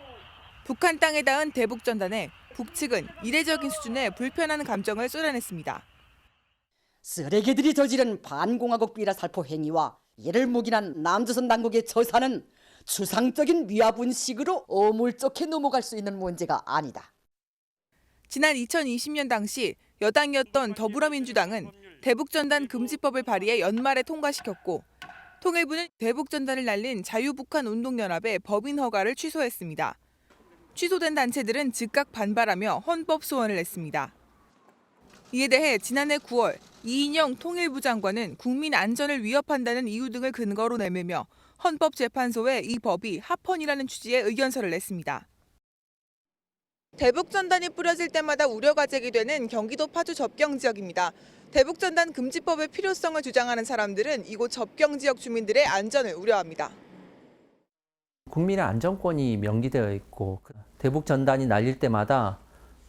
북한 땅에 닿은 대북전단에 북측은 이례적인 수준의 불편한 감정을 쏟아냈습니다. 쓰레기들이 저지른 반공화국 비라 살포 행위와 이를 묵인한 남조선 당국의 처사는 추상적인 위화분식으로 어물쩍게 넘어갈 수 있는 문제가 아니다. 지난 2020년 당시 여당이었던 더불어민주당은 대북전단 금지법을 발의해 연말에 통과시켰고 통일부는 대북전단을 날린 자유북한운동연합의 법인 허가를 취소했습니다. 취소된 단체들은 즉각 반발하며 헌법 소원을 냈습니다. 이에 대해 지난해 9월 이인영 통일부 장관은 국민 안전을 위협한다는 이유 등을 근거로 내밀며 헌법재판소에 이 법이 합헌이라는 취지의 의견서를 냈습니다. 대북전단이 뿌려질 때마다 우려가 제기되는 경기도 파주 접경지역입니다. 대북전단 금지법의 필요성을 주장하는 사람들은 이곳 접경지역 주민들의 안전을 우려합니다. 국민의 안전권이 명기되어 있고 대북전단이 날릴 때마다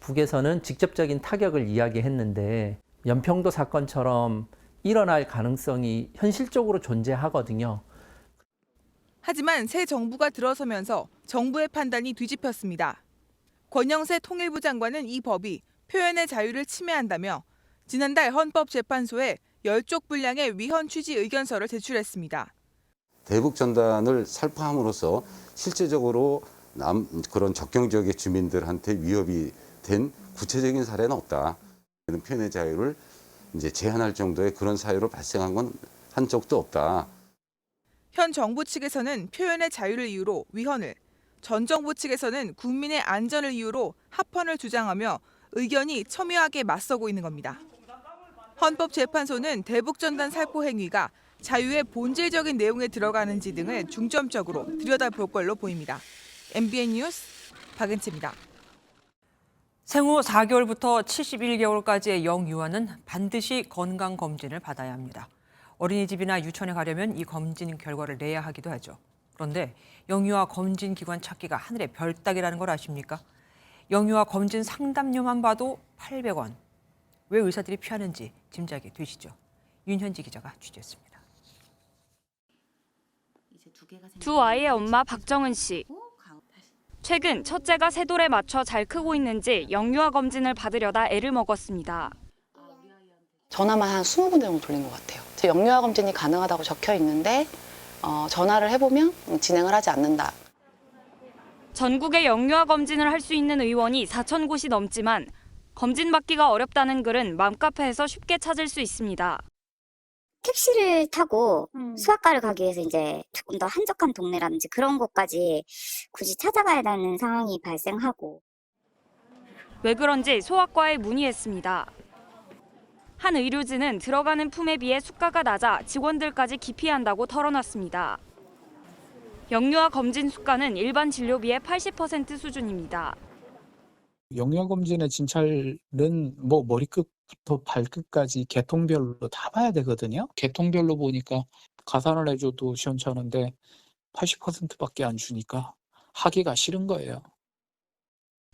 북에서는 직접적인 타격을 이야기했는데 연평도 사건처럼 일어날 가능성이 현실적으로 존재하거든요. 하지만 새 정부가 들어서면서 정부의 판단이 뒤집혔습니다. 권영세 통일부 장관은 이 법이 표현의 자유를 침해한다며 지난달 헌법재판소에 10쪽 분량의 위헌 취지 의견서를 제출했습니다. 대북전단을 살포함으로써 실제적으로 그런 적경 지역의 주민들한테 위협이 된 구체적인 사례는 없다. 표현의 자유를 이제 제한할 정도의 그런 사유로 발생한 건 한 적도 없다. 현 정부 측에서는 표현의 자유를 이유로 위헌을, 전 정부 측에서는 국민의 안전을 이유로 합헌을 주장하며 의견이 첨예하게 맞서고 있는 겁니다. 헌법재판소는 대북전단 살포 행위가 자유의 본질적인 내용에 들어가는지 등을 중점적으로 들여다볼 걸로 보입니다. MBN 뉴스 박은치입니다. 생후 4개월부터 71개월까지의 영유아는 반드시 건강검진을 받아야 합니다. 어린이집이나 유치원에 가려면 이 검진 결과를 내야 하기도 하죠. 그런데 영유아 검진 기관 찾기가 하늘의 별 따기라는 걸 아십니까? 영유아 검진 상담료만 봐도 800원. 왜 의사들이 피하는지 짐작이 되시죠? 윤현지 기자가 취재했습니다. 두 아이의 엄마 박정은 씨. 최근 첫째가 새 돌에 맞춰 잘 크고 있는지 영유아 검진을 받으려다 애를 먹었습니다. 전화만 한 20분 정도 돌린 것 같아요. 영유아 검진이 가능하다고 적혀 있는데 전화를 해보면 진행을 하지 않는다. 전국에 영유아 검진을 할 수 있는 의원이 4,000곳이 넘지만 검진받기가 어렵다는 글은 맘카페에서 쉽게 찾을 수 있습니다. 택시를 타고 수학과를 가기 위해서 이제 조금 더 한적한 동네라든지 그런 곳까지 굳이 찾아가야 되는 상황이 발생하고. 왜 그런지 소아과에 문의했습니다. 한 의료진은 들어가는 품에 비해 수가가 낮아 직원들까지 기피한다고 털어놨습니다. 영유아 검진 수가는 일반 진료비의 80% 수준입니다. 영유아 검진의 진찰은 뭐 머리끝부터 발끝까지 계통별로 다 봐야 되거든요. 계통별로 보니까 가산을 해줘도 시원찮은데 80%밖에 안 주니까 하기가 싫은 거예요.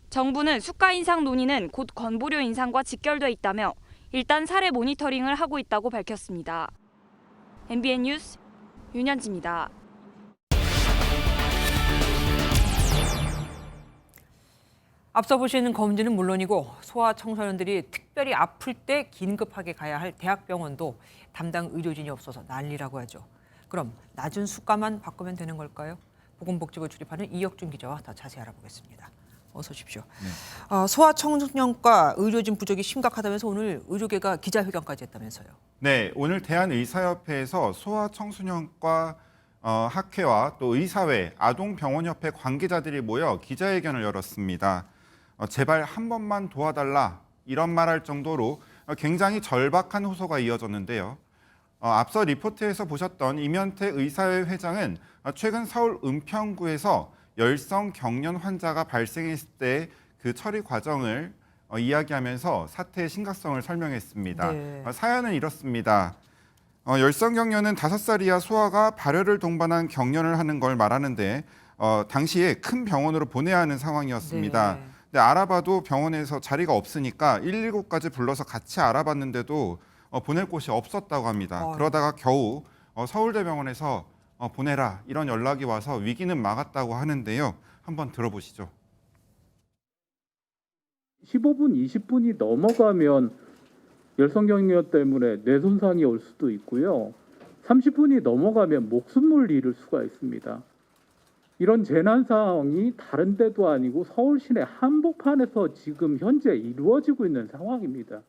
정부는 수가 인상 논의는 곧 건보료 인상과 직결돼 있다며 일단 사례 모니터링을 하고 있다고 밝혔습니다. MBN 뉴스 윤현지입니다. 앞서 보신 검진은 물론이고 소아 청소년들이 특별히 아플 때 긴급하게 가야 할 대학병원도 담당 의료진이 없어서 난리라고 하죠. 그럼 낮은 수가만 바꾸면 되는 걸까요? 보건복지부 출입하는 이혁준 기자와 더 자세히 알아보겠습니다. 어서 오십시오. 네. 소아 청소년과 의료진 부족이 심각하다면서 오늘 의료계가 기자회견까지 했다면서요. 네, 오늘 대한의사협회에서 소아 청소년과 학회와 또 의사회, 아동병원협회 관계자들이 모여 기자회견을 열었습니다. 제발 한 번만 도와달라 이런 말할 정도로 굉장히 절박한 호소가 이어졌는데요. 앞서 리포트에서 보셨던 임현태 의사회 회장은 최근 서울 은평구에서 열성 경련 환자가 발생했을 때 그 처리 과정을 이야기하면서 사태의 심각성을 설명했습니다. 네. 사연은 이렇습니다. 열성 경련은 5살 이하 소아가 발열을 동반한 경련을 하는 걸 말하는데 당시에 큰 병원으로 보내야 하는 상황이었습니다. 네. 근데 알아봐도 병원에서 자리가 없으니까 119까지 불러서 같이 알아봤는데도 보낼 곳이 없었다고 합니다. 그러다가 겨우 서울대병원에서 보내라 이런 연락이 와서 위기는 막았다고 하는데요. 한번 들어보시죠. 15분, 20분이 넘어가면 열성경련 때문에 뇌 손상이 올 수도 있고요. 30분이 넘어가면 목숨을 잃을 수가 있습니다. 이런 재난 상황이 다른 데도 아니고 서울 시내 한복판에서 지금 현재 이루어지고 있는 상황입니다.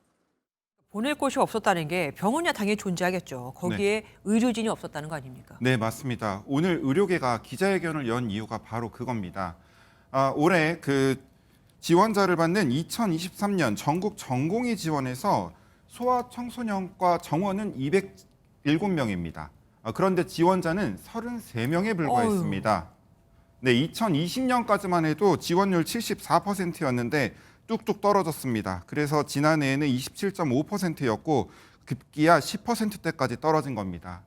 보낼 곳이 없었다는 게 병원이야 당연히 존재하겠죠. 거기에 의료진이 없었다는 거 아닙니까? 네, 맞습니다. 오늘 의료계가 기자회견을 연 이유가 바로 그겁니다. 올해 그 지원자를 받는 2023년 전국 전공의 지원에서 소아 청소년과 정원은 207명입니다. 그런데 지원자는 33명에 불과했습니다. 네, 2020년까지만 해도 지원율 74%였는데 뚝뚝 떨어졌습니다. 그래서 지난해에는 27.5%였고 급기야 10%대까지 떨어진 겁니다.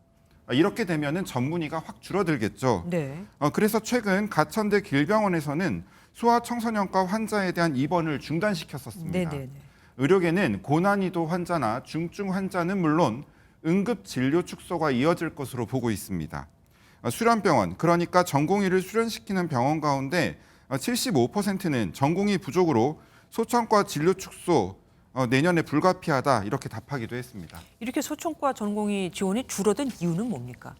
이렇게 되면은 전문의가 확 줄어들겠죠. 네. 그래서 최근 가천대 길병원에서는 소아 청소년과 환자에 대한 입원을 중단시켰었습니다. 네네네. 의료계는 고난이도 환자나 중증 환자는 물론 응급 진료 축소가 이어질 것으로 보고 있습니다. 수련병원, 그러니까 전공의를 수련시키는 병원 가운데 75%는 전공의 부족으로 소청과 진료 축소 내년에 불가피하다 이렇게 답하기도 했습니다. 이렇게 소청과 전공의 지원이 줄어든 이유는 뭡니까?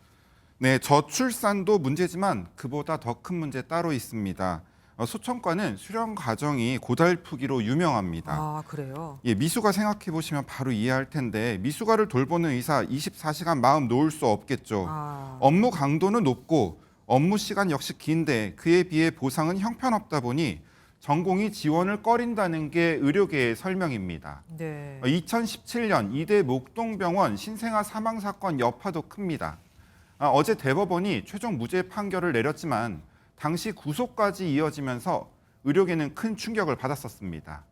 네, 저출산도 문제지만 그보다 더 큰 문제 따로 있습니다. 소청과는 수련 과정이 고달프기로 유명합니다. 아, 그래요? 예, 미숙아 생각해 보시면 바로 이해할 텐데 미숙아를 돌보는 의사 24시간 마음 놓을 수 없겠죠. 업무 강도는 높고 업무 시간 역시 긴데 그에 비해 보상은 형편없다 보니 전공이 지원을 꺼린다는 게 의료계의 설명입니다. 네. 2017년 이대 목동병원 신생아 사망 사건 여파도 큽니다. 어제 대법원이 최종 무죄 판결을 내렸지만 당시 구속까지 이어지면서 의료계는 큰 충격을 받았었습니다.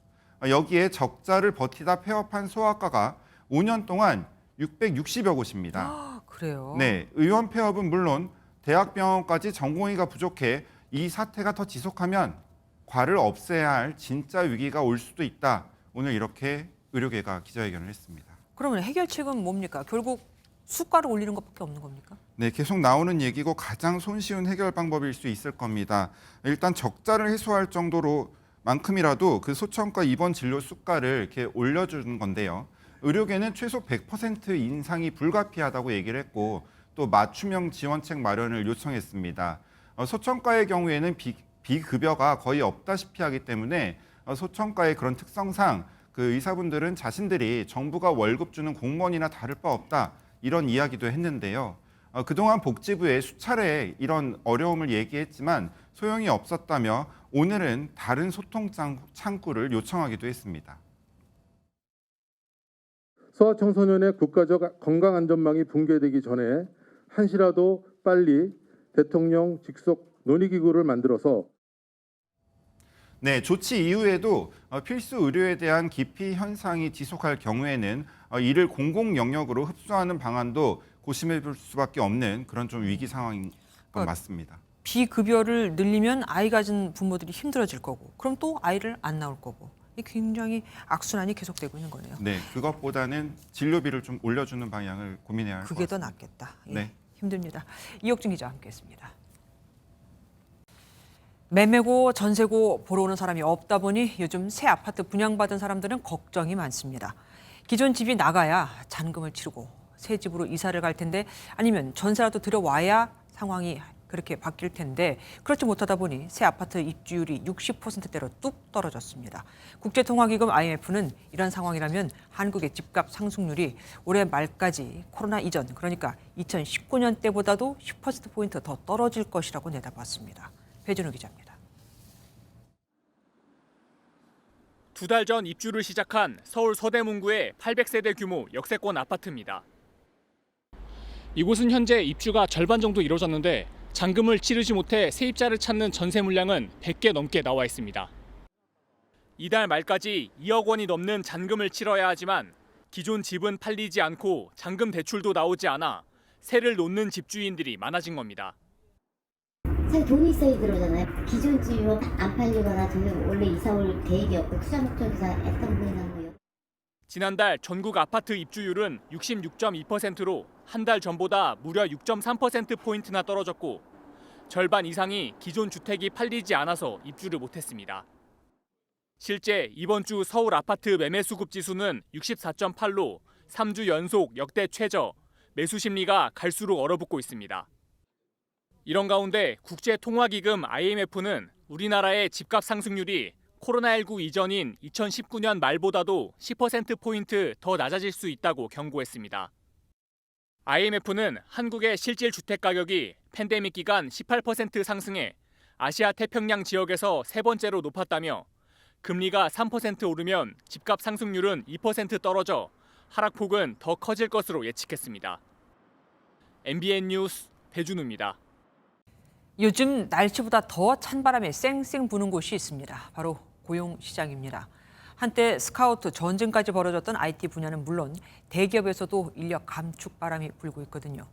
여기에 적자를 버티다 폐업한 소아과가 5년 동안 660여 곳입니다. 그래요? 네, 의원 폐업은 물론 대학병원까지 전공의가 부족해 이 사태가 더 지속하면 과를 없애야 할 진짜 위기가 올 수도 있다. 오늘 이렇게 의료계가 기자회견을 했습니다. 그러면 해결책은 뭡니까? 결국 수가를 올리는 것밖에 없는 겁니까? 네, 계속 나오는 얘기고 가장 손쉬운 해결 방법일 수 있을 겁니다. 일단 적자를 해소할 정도로 만큼이라도 그 소청과 입원 진료 수가를 이렇게 올려주는 건데요. 의료계는 최소 100% 인상이 불가피하다고 얘기를 했고 또 맞춤형 지원책 마련을 요청했습니다. 소청과의 경우에는 비급여가 거의 없다시피 하기 때문에 소청과의 그런 특성상 그 그 의사분들은 자신들이 정부가 월급 주는 공무원이나 다를 바 없다 이런 이야기도 했는데요. 그동안 복지부에 수차례 이런 어려움을 얘기했지만 소용이 없었다며 오늘은 다른 소통 창구를 요청하기도 했습니다. 소아청소년의 국가적 건강안전망이 붕괴되기 전에 한시라도 빨리 대통령 직속 논의기구를 만들어서 네, 조치 이후에도 필수 의료에 대한 기피 현상이 지속할 경우에는 이를 공공 영역으로 흡수하는 방안도 고심해 볼 수밖에 없는 그런 좀 위기 상황인 건 맞습니다. 비급여를 늘리면 아이 가진 부모들이 힘들어질 거고 그럼 또 아이를 안 낳을 거고 굉장히 악순환이 계속되고 있는 거네요. 네, 그것보다는 진료비를 좀 올려주는 방향을 고민해야 할 것 같습니다. 그게 더 낫겠다. 예, 네. 힘듭니다. 이옥준 기자와 함께했습니다. 매매고 전세고 보러 오는 사람이 없다 보니 요즘 새 아파트 분양받은 사람들은 걱정이 많습니다. 기존 집이 나가야 잔금을 치르고 새 집으로 이사를 갈 텐데 아니면 전세라도 들여와야 상황이 그렇게 바뀔 텐데 그렇지 못하다 보니 새 아파트 입주율이 60%대로 뚝 떨어졌습니다. 국제통화기금 IMF는 이런 상황이라면 한국의 집값 상승률이 올해 말까지 코로나 이전 그러니까 2019년 때보다도 10%포인트 더 떨어질 것이라고 내다봤습니다. 배준호 기자입니다. 2달 전 입주를 시작한 서울 서대문구의 800세대 규모 역세권 아파트입니다. 이곳은 현재 입주가 절반 정도 이루어졌는데 잔금을 치르지 못해 세입자를 찾는 전세 물량은 100개 넘게 나와 있습니다. 이달 말까지 2억 원이 넘는 잔금을 치러야 하지만 기존 집은 팔리지 않고 잔금 대출도 나오지 않아 세를 놓는 집주인들이 많아진 겁니다. 사실 돈이 있어야 들어오잖아요. 기존 집이면 안 팔리거나 저는 원래 이사 올 계획이 없고 투자 목적에서 했던 분이나 거예요. 지난달 전국 아파트 입주율은 66.2%로 한 달 전보다 무려 6.3%포인트나 떨어졌고 절반 이상이 기존 주택이 팔리지 않아서 입주를 못했습니다. 실제 이번 주 서울 아파트 매매 수급 지수는 64.8로 3주 연속 역대 최저, 매수 심리가 갈수록 얼어붙고 있습니다. 이런 가운데 국제통화기금 IMF는 우리나라의 집값 상승률이 코로나19 이전인 2019년 말보다도 10%포인트 더 낮아질 수 있다고 경고했습니다. IMF는 한국의 실질 주택 가격이 팬데믹 기간 18% 상승해 아시아 태평양 지역에서 세 번째로 높았다며 금리가 3% 오르면 집값 상승률은 2% 떨어져 하락폭은 더 커질 것으로 예측했습니다. MBN 뉴스 배준우입니다. 요즘 날씨보다 더 찬바람이 쌩쌩 부는 곳이 있습니다. 바로 고용시장입니다. 한때 스카우트 전쟁까지 벌어졌던 IT 분야는 물론 대기업에서도 인력 감축 바람이 불고 있거든요.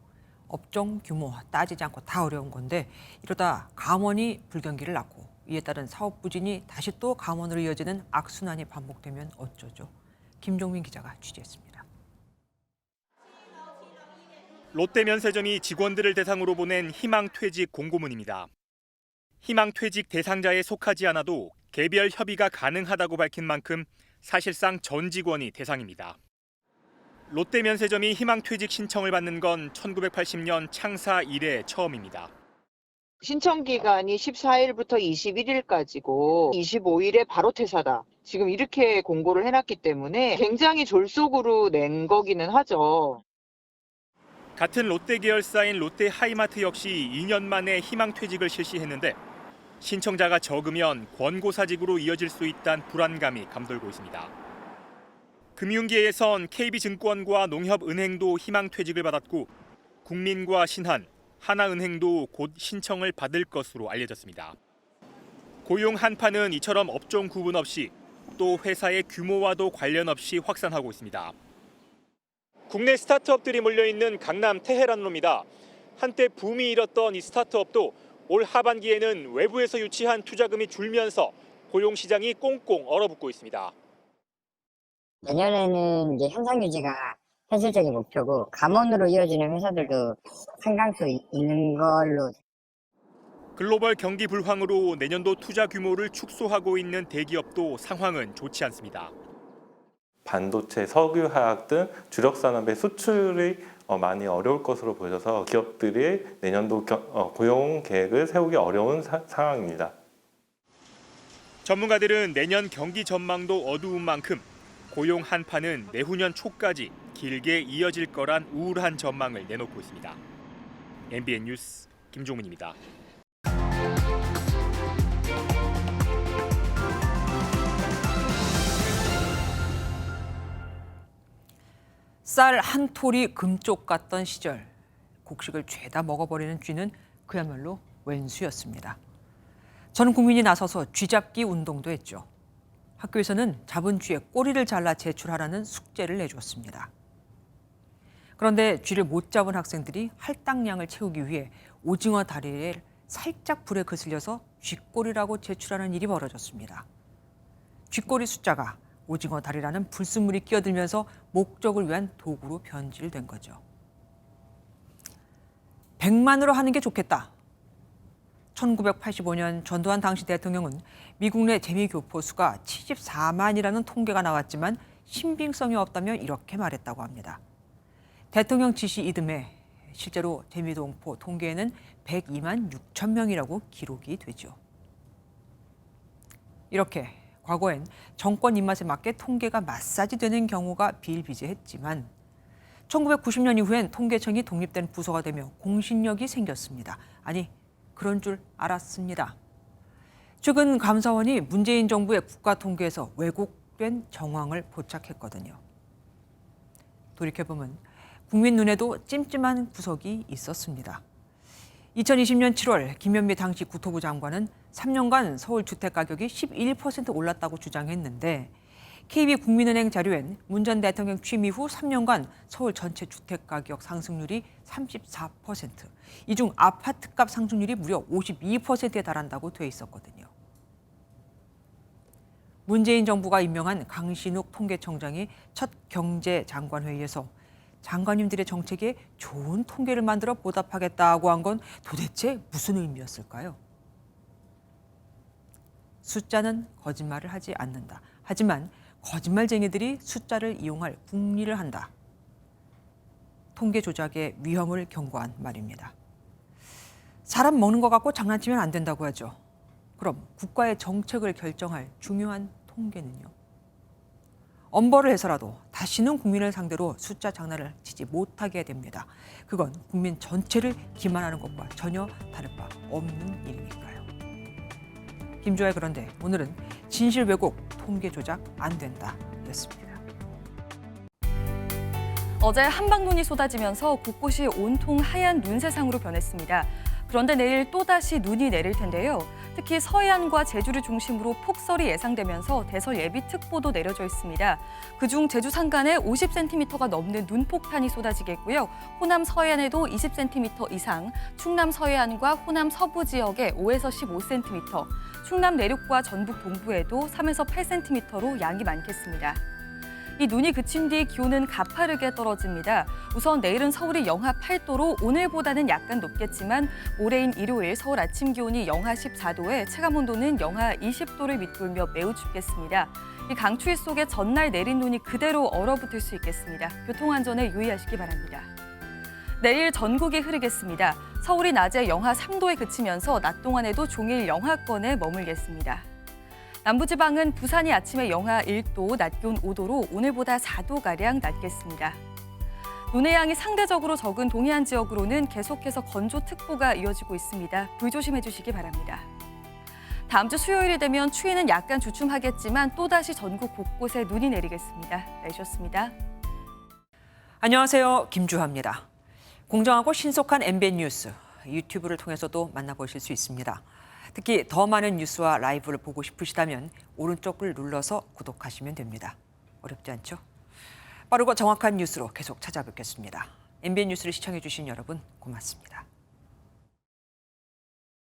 업종 규모 따지지 않고 다 어려운 건데 이러다 감원이 불경기를 낳고 이에 따른 사업 부진이 다시 또 감원으로 이어지는 악순환이 반복되면 어쩌죠? 김종민 기자가 취재했습니다. 롯데면세점이 직원들을 대상으로 보낸 희망퇴직 공고문입니다. 희망퇴직 대상자에 속하지 않아도 개별 협의가 가능하다고 밝힌 만큼 사실상 전 직원이 대상입니다. 롯데면세점이 희망퇴직 신청을 받는 건 1980년 창사 이래 처음입니다. 신청 기간이 14일부터 21일까지고 25일에 바로 퇴사다. 지금 이렇게 공고를 해놨기 때문에 굉장히 졸속으로 낸 거기는 하죠. 같은 롯데 계열사인 롯데 하이마트 역시 2년 만에 희망퇴직을 실시했는데 신청자가 적으면 권고사직으로 이어질 수 있다는 불안감이 감돌고 있습니다. 금융계에선 KB증권과 농협은행도 희망퇴직을 받았고 국민과 신한, 하나은행도 곧 신청을 받을 것으로 알려졌습니다. 고용 한파는 이처럼 업종 구분 없이 또 회사의 규모와도 관련 없이 확산하고 있습니다. 국내 스타트업들이 몰려있는 강남 테헤란로입니다. 한때 붐이 일었던 이 스타트업도 올 하반기에는 외부에서 유치한 투자금이 줄면서 고용 시장이 꽁꽁 얼어붙고 있습니다. 내년에는 이제 현상 유지가 현실적인 목표고 감원으로 이어지는 회사들도 상당수 있는 걸로. 글로벌 경기 불황으로 내년도 투자 규모를 축소하고 있는 대기업도 상황은 좋지 않습니다. 반도체, 석유화학 등 주력 산업의 수출이 많이 어려울 것으로 보여져서 기업들이 내년도 고용 계획을 세우기 어려운 상황입니다. 전문가들은 내년 경기 전망도 어두운 만큼 고용 한파는 내후년 초까지 길게 이어질 거란 우울한 전망을 내놓고 있습니다. MBN 뉴스 김종문입니다. 쌀 한 톨이 금쪽 같던 시절, 곡식을 죄다 먹어버리는 쥐는 그야말로 웬수였습니다. 전 국민이 나서서 쥐잡기 운동도 했죠. 학교에서는 잡은 쥐의 꼬리를 잘라 제출하라는 숙제를 내줬습니다. 그런데 쥐를 못 잡은 학생들이 할당량을 채우기 위해 오징어 다리를 살짝 불에 거슬려서 쥐꼬리라고 제출하는 일이 벌어졌습니다. 쥐꼬리 숫자가 오징어 다리라는 불순물이 끼어들면서 목적을 위한 도구로 변질된 거죠. 100만으로 하는 게 좋겠다. 1985년 전두환 당시 대통령은 미국 내 재미교포 수가 74만이라는 통계가 나왔지만 신빙성이 없다며 이렇게 말했다고 합니다. 대통령 지시 이듬해 실제로 재미동포 통계에는 102만 6천 명이라고 기록이 되죠. 이렇게 과거엔 정권 입맛에 맞게 통계가 마사지되는 경우가 비일비재했지만 1990년 이후엔 통계청이 독립된 부서가 되며 공신력이 생겼습니다. 아니, 그런 줄 알았습니다. 최근 감사원이 문재인 정부의 국가통계에서 왜곡된 정황을 포착했거든요. 돌이켜보면 국민 눈에도 찜찜한 구석이 있었습니다. 2020년 7월 김현미 당시 국토부 장관은 3년간 서울 주택 가격이 11% 올랐다고 주장했는데 KB 국민은행 자료엔 문 전 대통령 취임 이후 3년간 서울 전체 주택 가격 상승률이 34%, 이 중 아파트값 상승률이 무려 52%에 달한다고 돼 있었거든요. 문재인 정부가 임명한 강신욱 통계청장이 첫 경제장관회의에서 장관님들의 정책에 좋은 통계를 만들어 보답하겠다고 한 건 도대체 무슨 의미였을까요? 숫자는 거짓말을 하지 않는다. 하지만 거짓말쟁이들이 숫자를 이용할 궁리를 한다. 통계 조작의 위험을 경고한 말입니다. 사람 먹는 것 갖고 장난치면 안 된다고 하죠. 그럼 국가의 정책을 결정할 중요한 통계는요? 엄벌을 해서라도 다시는 국민을 상대로 숫자 장난을 치지 못하게 됩니다. 그건 국민 전체를 기만하는 것과 전혀 다를 바 없는 일이니까요. 김주아의 그런데 오늘은 진실 왜곡, 통계 조작 안 된다 였습니다. 어제 한방눈이 쏟아지면서 곳곳이 온통 하얀 눈 세상으로 변했습니다. 그런데 내일 또다시 눈이 내릴 텐데요. 특히 서해안과 제주를 중심으로 폭설이 예상되면서 대설 예비특보도 내려져 있습니다. 그중 제주 산간에 50cm가 넘는 눈폭탄이 쏟아지겠고요. 호남 서해안에도 20cm 이상, 충남 서해안과 호남 서부 지역에 5에서 15cm, 충남 내륙과 전북 동부에도 3에서 8cm로 양이 많겠습니다. 이 눈이 그친 뒤 기온은 가파르게 떨어집니다. 우선 내일은 서울이 영하 8도로 오늘보다는 약간 높겠지만 모레인 일요일 서울 아침 기온이 영하 14도에 체감온도는 영하 20도를 밑돌며 매우 춥겠습니다. 이 강추위 속에 전날 내린 눈이 그대로 얼어붙을 수 있겠습니다. 교통안전에 유의하시기 바랍니다. 내일 전국이 흐리겠습니다. 서울이 낮에 영하 3도에 그치면서 낮 동안에도 종일 영하권에 머물겠습니다. 남부지방은 부산이 아침에 영하 1도, 낮 기온 5도로 오늘보다 4도가량 낮겠습니다. 눈의 양이 상대적으로 적은 동해안 지역으로는 계속해서 건조특보가 이어지고 있습니다. 불조심해 주시기 바랍니다. 다음 주 수요일이 되면 추위는 약간 주춤하겠지만 또다시 전국 곳곳에 눈이 내리겠습니다. 날씨였습니다. 안녕하세요. 김주하입니다. 공정하고 신속한 MBN 뉴스, 유튜브를 통해서도 만나보실 수 있습니다. 특히 더 많은 뉴스와 라이브를 보고 싶으시다면 오른쪽을 눌러서 구독하시면 됩니다. 어렵지 않죠? 빠르고 정확한 뉴스로 계속 찾아뵙겠습니다. MBN 뉴스를 시청해 주신 여러분 고맙습니다.